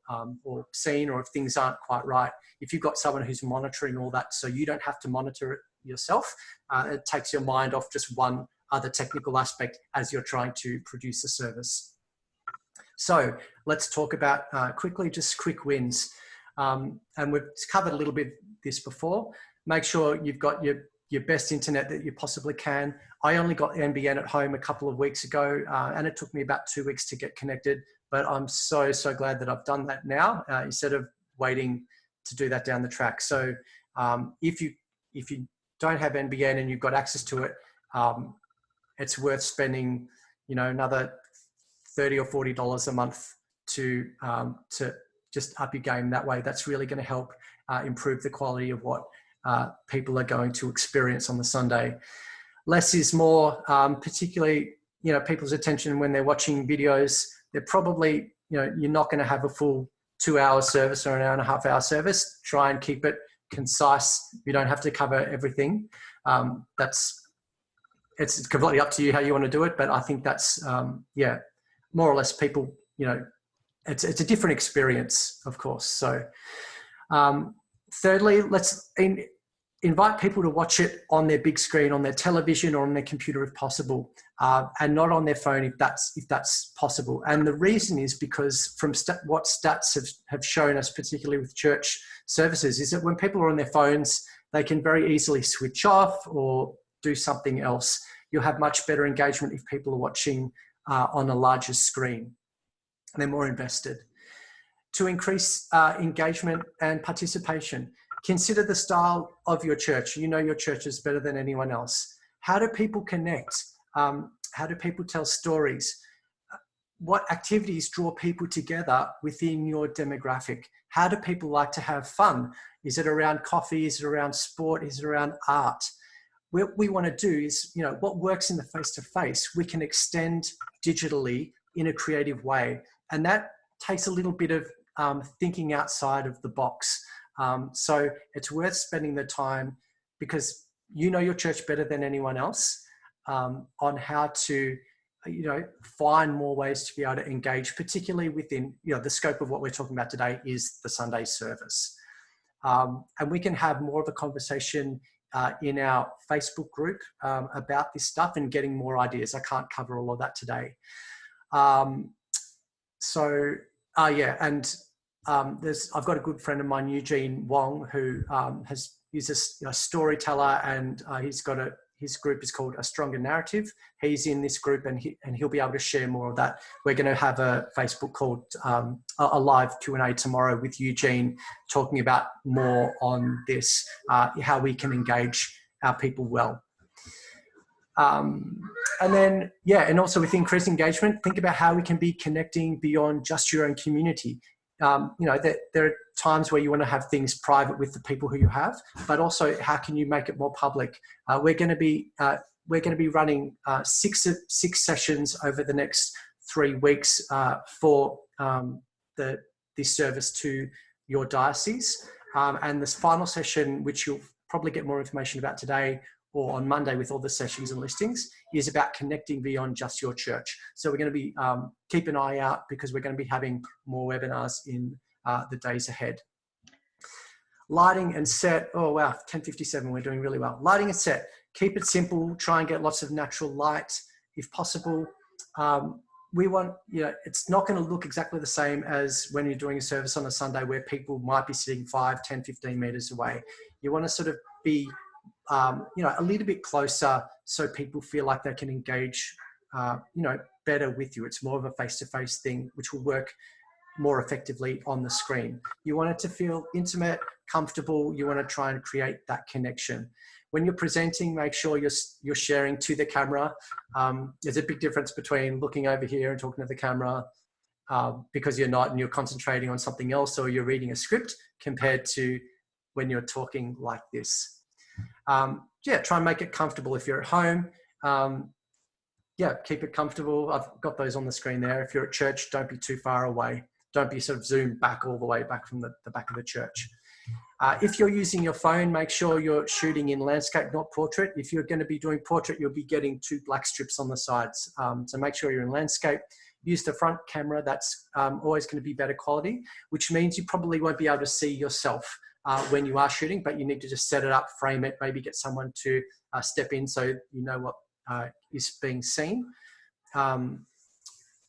seen, or if things aren't quite right, if you've got someone who's monitoring all that so you don't have to monitor it yourself, it takes your mind off just one other technical aspect as you're trying to produce a service. So let's talk about quickly, just quick wins. And we've covered a little bit this before. Make sure you've got your best internet that you possibly can. I only got NBN at home a couple of weeks ago, and it took me about 2 weeks to get connected. But I'm so glad that I've done that now instead of waiting to do that down the track. So if you don't have NBN and you've got access to it, it's worth spending, another $30 or $40 a month to just up your game that way. That's really going to help improve the quality of what people are going to experience on the Sunday. Less is more, particularly, people's attention when they're watching videos. They're probably, you're not going to have a full 2-hour service or an 1.5 hour service. Try and keep it concise. You don't have to cover everything. It's completely up to you how you want to do it. But I think that's, more or less people, it's a different experience, of course. So thirdly, let's invite people to watch it on their big screen, on their television or on their computer if possible, and not on their phone if that's possible. And the reason is because from what stats have shown us, particularly with church services, is that when people are on their phones, they can very easily switch off or do something else. You'll have much better engagement if people are watching on a larger screen. They're more invested. To increase engagement and participation, consider the style of your church. You know your churches better than anyone else. How do people connect? How do people tell stories? What activities draw people together within your demographic? How do people like to have fun? Is it around coffee? Is it around sport? Is it around art? What we want to do is, what works in the face-to-face, we can extend digitally in a creative way. And that takes a little bit of thinking outside of the box. So it's worth spending the time, because you know your church better than anyone else, on how to, find more ways to be able to engage, particularly within, the scope of what we're talking about today is the Sunday service. And we can have more of a conversation in our Facebook group about this stuff and getting more ideas. I can't cover all of that today. I've got a good friend of mine, Eugene Wong, who he's a storyteller, and his group is called A Stronger Narrative. He's in this group, and he'll be able to share more of that. We're going to have a Facebook called a live Q&A tomorrow with Eugene, talking about more on this, how we can engage our people well. And also with increased engagement, think about how we can be connecting beyond just your own community. There are times where you want to have things private with the people who you have, but also how can you make it more public? We're going to be running six sessions over the next 3 weeks for this service to your diocese, and this final session, which you'll probably get more information about today or on Monday with all the sessions and listings, is about connecting beyond just your church. So we're going to be, keep an eye out, because we're going to be having more webinars in the days ahead. Lighting and set, oh wow, 10:57, we're doing really well. Lighting and set, keep it simple, try and get lots of natural light if possible. We want, it's not going to look exactly the same as when you're doing a service on a Sunday where people might be sitting 5, 10, 15 meters away. You want to sort of be a little bit closer, so people feel like they can engage, better with you. It's more of a face-to-face thing, which will work more effectively on the screen. You want it to feel intimate, comfortable. You want to try and create that connection. When you're presenting, make sure you're sharing to the camera. There's a big difference between looking over here and talking to the camera because you're not, and you're concentrating on something else, or you're reading a script, compared to when you're talking like this. Try and make it comfortable. If you're at home, keep it comfortable. I've got those on the screen there. If you're at church, don't be too far away. Don't be sort of zoomed back all the way back from the back of the church. If you're using your phone, make sure you're shooting in landscape, not portrait. If you're going to be doing portrait, you'll be getting 2 black strips on the sides. So make sure you're in landscape. Use the front camera. That's always going to be better quality, which means you probably won't be able to see yourself when you are shooting, but you need to just set it up, frame it, maybe get someone to step in so you know what is being seen.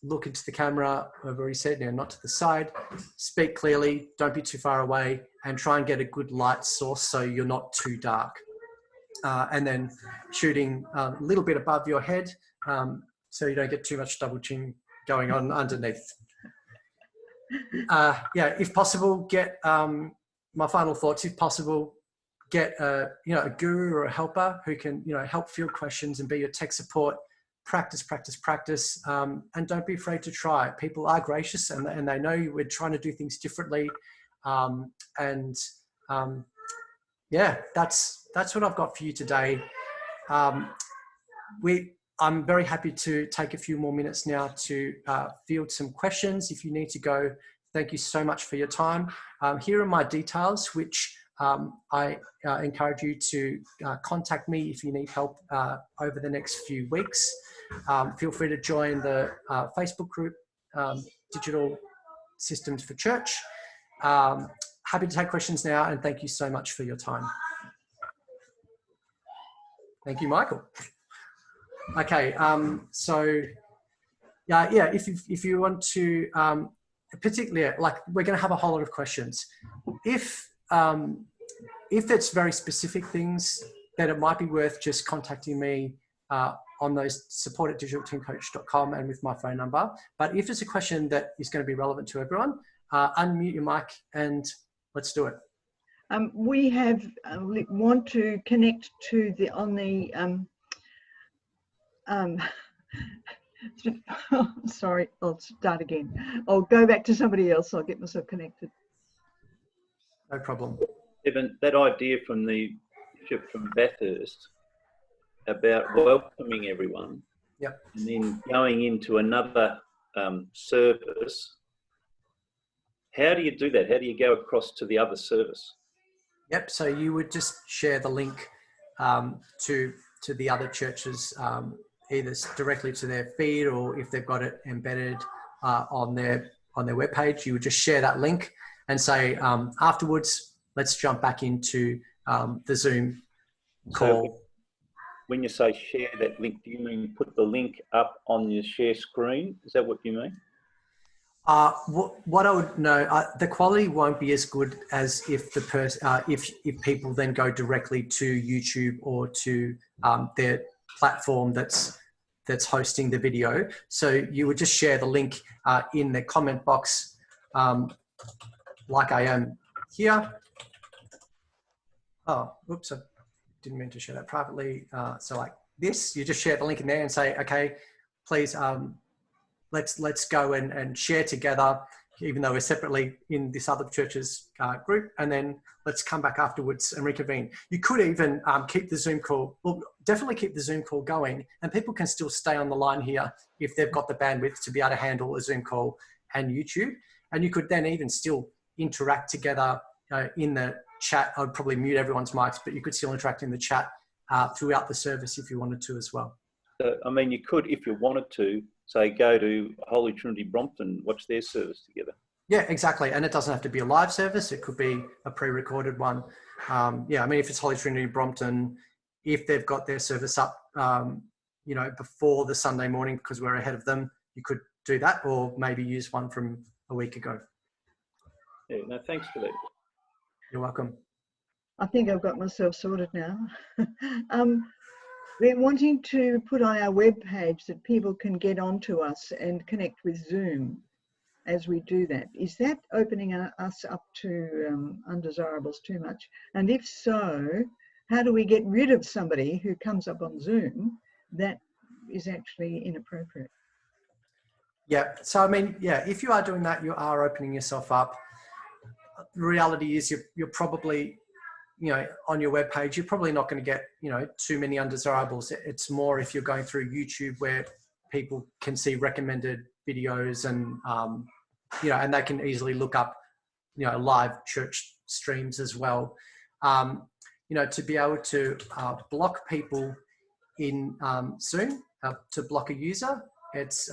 look into the camera. I've already said, not to the side. Speak clearly. Don't be too far away, and try and get a good light source so you're not too dark. And then shooting a little bit above your head, so you don't get too much double chin going on underneath. If possible, get my final thoughts. If possible, get a guru or a helper who can help field questions and be your tech support. Practice, and don't be afraid to try. People are gracious, and they know we're trying to do things differently. That's what I've got for you today. I'm very happy to take a few more minutes now to field some questions. If you need to go, thank you so much for your time. Here are my details, which I encourage you to contact me if you need help over the next few weeks. Feel free to join the Facebook group, Digital Systems for Church. Happy to take questions now, and thank you so much for your time. Thank you, Michael. Okay, if you want to, particularly, like, we're going to have a whole lot of questions. If it's very specific things, then it might be worth just contacting me on those support@digitalteamcoach.com and with my phone number. But if it's a question that is going to be relevant to everyone, unmute your mic and let's do it. We want to connect to sorry, I'll start again. I'll go back to somebody else. I'll get myself connected. No problem. Evan, that idea from the bishop from Bathurst about welcoming everyone, yep, and then going into another service. How do you do that? How do you go across to the other service? Yep. So you would just share the link to the other churches, either directly to their feed, or if they've got it embedded on their webpage, you would just share that link and say, afterwards, let's jump back into the Zoom call. So when you say share that link, do you mean put the link up on your share screen? Is that what you mean? What I would know, the quality won't be as good as if the if people then go directly to YouTube or to their platform that's hosting the video. So you would just share the link in the comment box, like I am here. Oh, oops, I didn't mean to share that privately. So like this, you just share the link in there and say, okay, please, let's go and share together, even though we're separately in this other church's group, and then let's come back afterwards and reconvene. You could even keep the Zoom call, well, definitely keep the Zoom call going, and people can still stay on the line here if they've got the bandwidth to be able to handle a Zoom call and YouTube. And you could then even still interact together in the chat. I'd probably mute everyone's mics, but you could still interact in the chat throughout the service if you wanted to as well. So, I mean, you could, if you wanted to, say, go to Holy Trinity Brompton, watch their service together. Yeah, exactly. And it doesn't have to be a live service. It could be a pre-recorded one. Yeah, I mean, if it's Holy Trinity Brompton, if they've got their service up, before the Sunday morning, because we're ahead of them, you could do that, or maybe use one from a week ago. Yeah, no, thanks for that. You're welcome. I think I've got myself sorted now. We're wanting to put on our webpage that people can get onto us and connect with Zoom as we do that. Is that opening us up to undesirables too much? And if so, how do we get rid of somebody who comes up on Zoom that is actually inappropriate? Yeah, so I mean, yeah, if you are doing that, you are opening yourself up. The reality is you're probably, on your webpage, you're probably not going to get, too many undesirables. It's more if you're going through YouTube where people can see recommended videos and, and they can easily look up, live church streams as well. To be able to block people in Zoom, to block a user, it's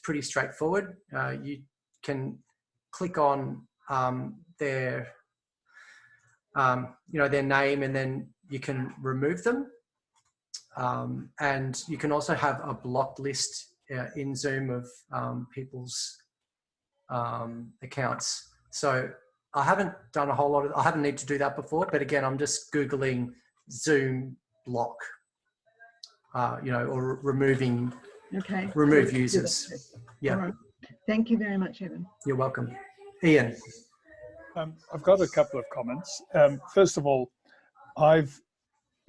pretty straightforward. You can click on their name, and then you can remove them. And you can also have a blocked list in Zoom of people's accounts. So I haven't done a whole lot of, I haven't needed to do that before, but again, I'm just Googling Zoom block, you know, or removing, remove users. Yeah. All right. Thank you very much, Evan. You're welcome. Ian. I've got a couple of comments. First of all, I've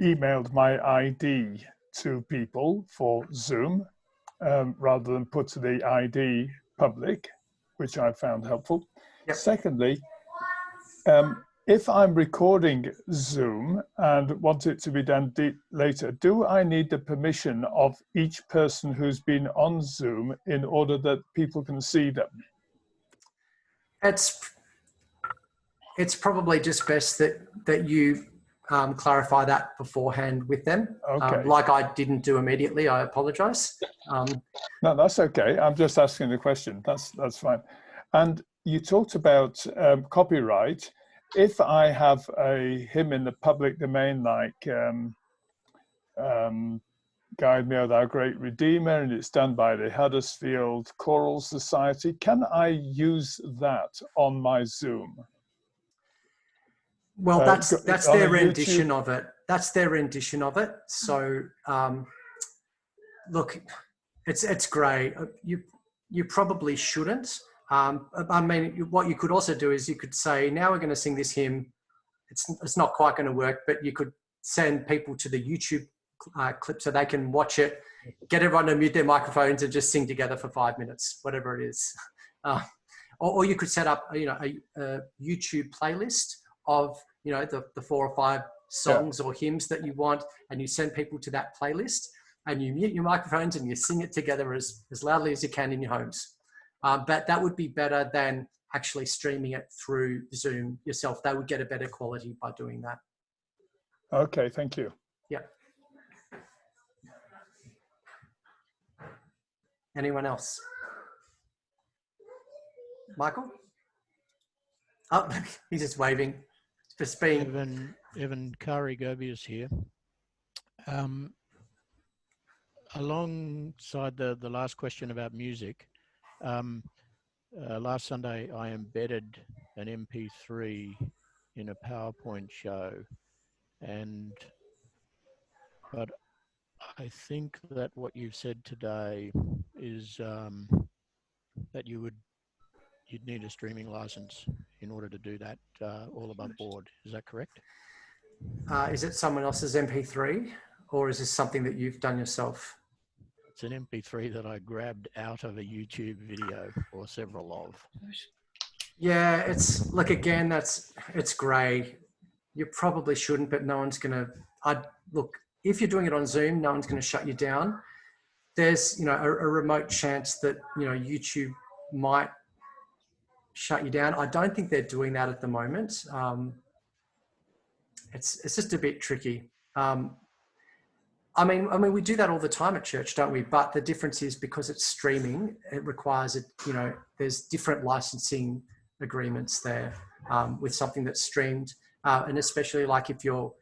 emailed my ID to people for Zoom rather than put the ID public, which I found helpful. Yep. Secondly, if I'm recording Zoom and want it to be done later, do I need the permission of each person who's been on Zoom in order that people can see them? It's probably just best that you clarify that beforehand with them. Okay. Like I didn't do immediately. I apologise. No, that's okay. I'm just asking the question. That's fine. And you talked about copyright. If I have a hymn in the public domain, like Guide Me, O Thou Great Redeemer, and it's done by the Huddersfield Choral Society, can I use that on my Zoom? Well, that's their rendition of it. That's their rendition of it. So, look, it's great. You probably shouldn't. I mean, what you could also do is you could say, now we're going to sing this hymn. It's not quite going to work, but you could send people to the YouTube clip so they can watch it, get everyone to mute their microphones and just sing together for 5 minutes, whatever it is. Or you could set up, you know, a YouTube playlist of, you know, the 4 or 5 songs or hymns that you want, and you send people to that playlist and you mute your microphones and you sing it together as loudly as you can in your homes. But that would be better than actually streaming it through Zoom yourself. They would get a better quality by doing that. Okay, thank you. Yeah. Anyone else? Michael? Oh, he's just waving. Just being... Evan Kari-Gobius here. Alongside the last question about music, last Sunday I embedded an MP3 in a PowerPoint show, but I think that what you've said today is that you'd need a streaming license in order to do that, all above board. Is that correct? Is it someone else's MP3, or is this something that you've done yourself? It's an MP3 that I grabbed out of a YouTube video, or several of. Yeah, look, again, it's grey. You probably shouldn't, but no one's gonna, look, if you're doing it on Zoom, no one's gonna shut you down. There's, you know, a remote chance that, you know, YouTube might shut you down. I don't think they're doing that at the moment. It's just a bit tricky. I mean, we do that all the time at church, don't we? But the difference is because it's streaming, it requires it. You know, there's different licensing agreements there with something that's streamed, and especially like if you're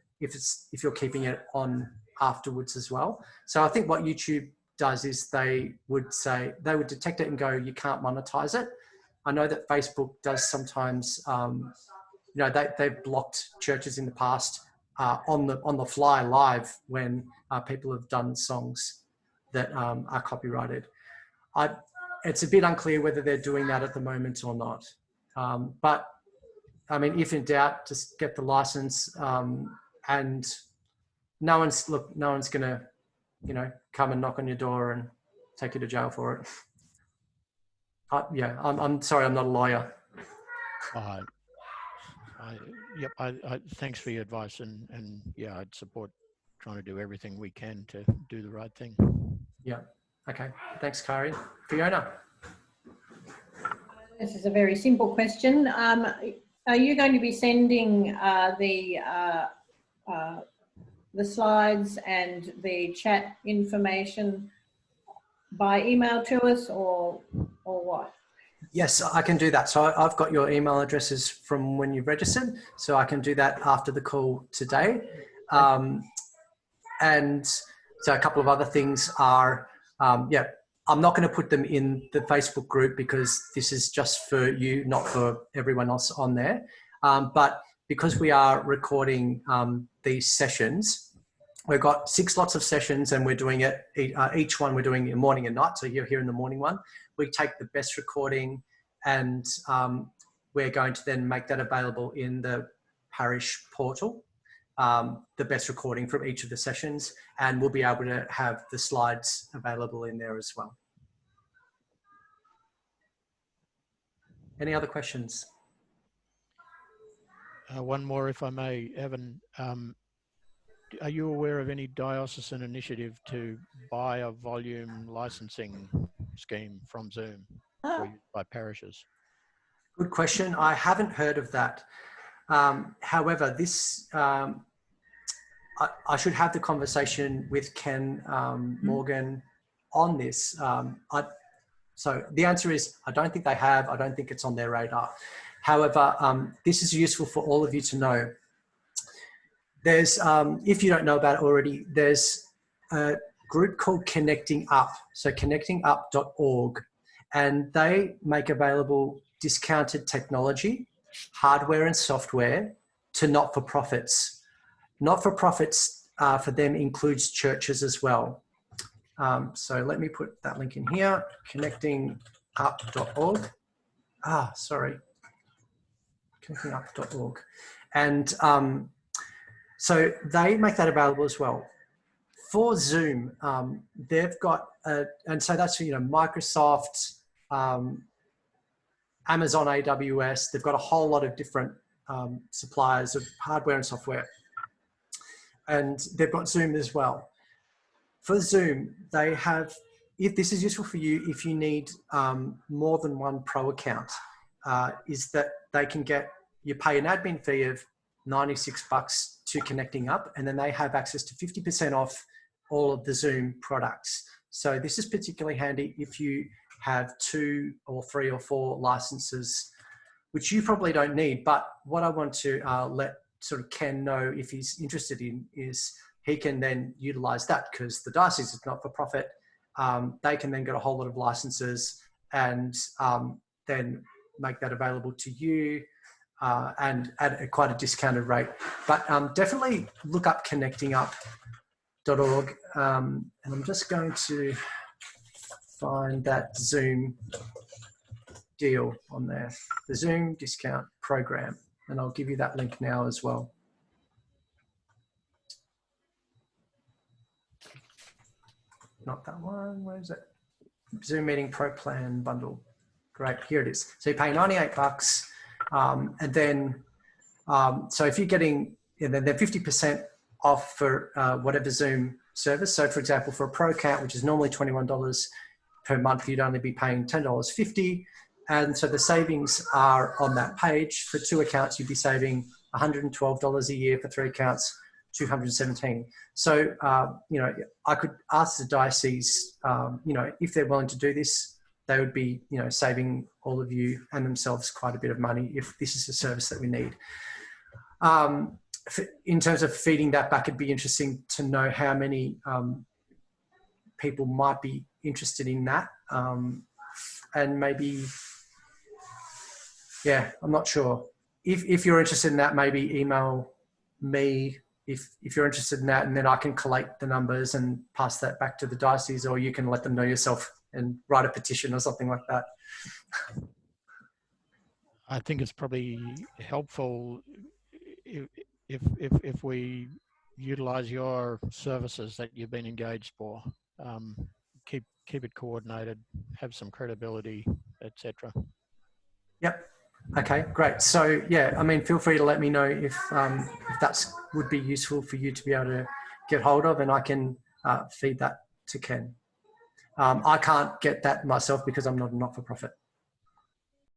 keeping it on afterwards as well. So I think what YouTube does is they would detect it and go, you can't monetize it. I know that Facebook does sometimes. You know, they've blocked churches in the past on the fly live when people have done songs that are copyrighted. It's a bit unclear whether they're doing that at the moment or not. But I mean, if in doubt, just get the license, and no one's gonna, you know, come and knock on your door and take you to jail for it. Yeah, I'm sorry, I'm not a lawyer. Thanks for your advice, and yeah, I'd support trying to do everything we can to do the right thing. Yeah. Okay. Thanks, Kari. Fiona. This is a very simple question. Are you going to be sending the slides and the chat information by email to us, or what? Yes, I can do that. So I've got your email addresses from when you've registered, so I can do that after the call today. And so a couple of other things are, I'm not going to put them in the Facebook group because this is just for you, not for everyone else on there. But because we are recording these sessions, we've got 6 lots of sessions and we're doing it, each one we're doing in morning and night. So you're here in the morning one. We take the best recording and we're going to then make that available in the parish portal, the best recording from each of the sessions, and we'll be able to have the slides available in there as well. Any other questions? One more, if I may, Evan. Are you aware of any diocesan initiative to buy a volume licensing scheme from Zoom for use by parishes? Good question. I haven't heard of that. However, this I should have the conversation with Ken Morgan on this. So the answer is I don't think they have. I don't think it's on their radar. However, this is useful for all of you to know. There's, if you don't know about it already, there's a group called Connecting Up. So connectingup.org, and they make available discounted technology, hardware and software to not-for-profits. Not-for-profits for them includes churches as well. So let me put that link in here, connectingup.org. Connectingup.org. And so they make that available as well. For Zoom, they've got, and so that's, you know, Microsoft, Amazon AWS, they've got a whole lot of different suppliers of hardware and software. And they've got Zoom as well. For Zoom, they have, if this is useful for you, if you need more than one pro account, is that they can get, you pay an admin fee of $96 to Connecting Up, and then they have access to 50% off all of the Zoom products. So this is particularly handy if you have 2 or 3 or 4 licenses, which you probably don't need. But what I want to let sort of Ken know if he's interested in is he can then utilize that, because the diocese is not for profit. They can then get a whole lot of licenses and then make that available to you and at quite a discounted rate. But definitely look up connectingup.org. And I'm just going to find that Zoom deal on there, the Zoom discount program. And I'll give you that link now as well. Not that one, where is it? Zoom Meeting Pro Plan Bundle. Great, here it is. So you pay $98 and then, so if you're getting, and then they're 50% off for whatever Zoom service. So for example, for a pro account, which is normally $21 per month, you'd only be paying $10.50. And so the savings are on that page. For 2 accounts, you'd be saving $112 a year. For 3 accounts, $217. So, you know, I could ask the diocese, you know, if they're willing to do this, they would be, you know, saving all of you and themselves quite a bit of money if this is a service that we need. In terms of feeding that back, it'd be interesting to know how many people might be interested in that. And maybe, yeah, I'm not sure. If you're interested in that, maybe email me if you're interested in that, and then I can collate the numbers and pass that back to the diocese, or you can let them know yourself and write a petition or something like that. I think it's probably helpful if we utilize your services that you've been engaged for. Keep it coordinated, have some credibility, etc. Yep. Okay, great. So yeah, I mean, feel free to let me know if that's would be useful for you to be able to get hold of, and I can feed that to Ken. I can't get that myself because I'm not a not-for-profit.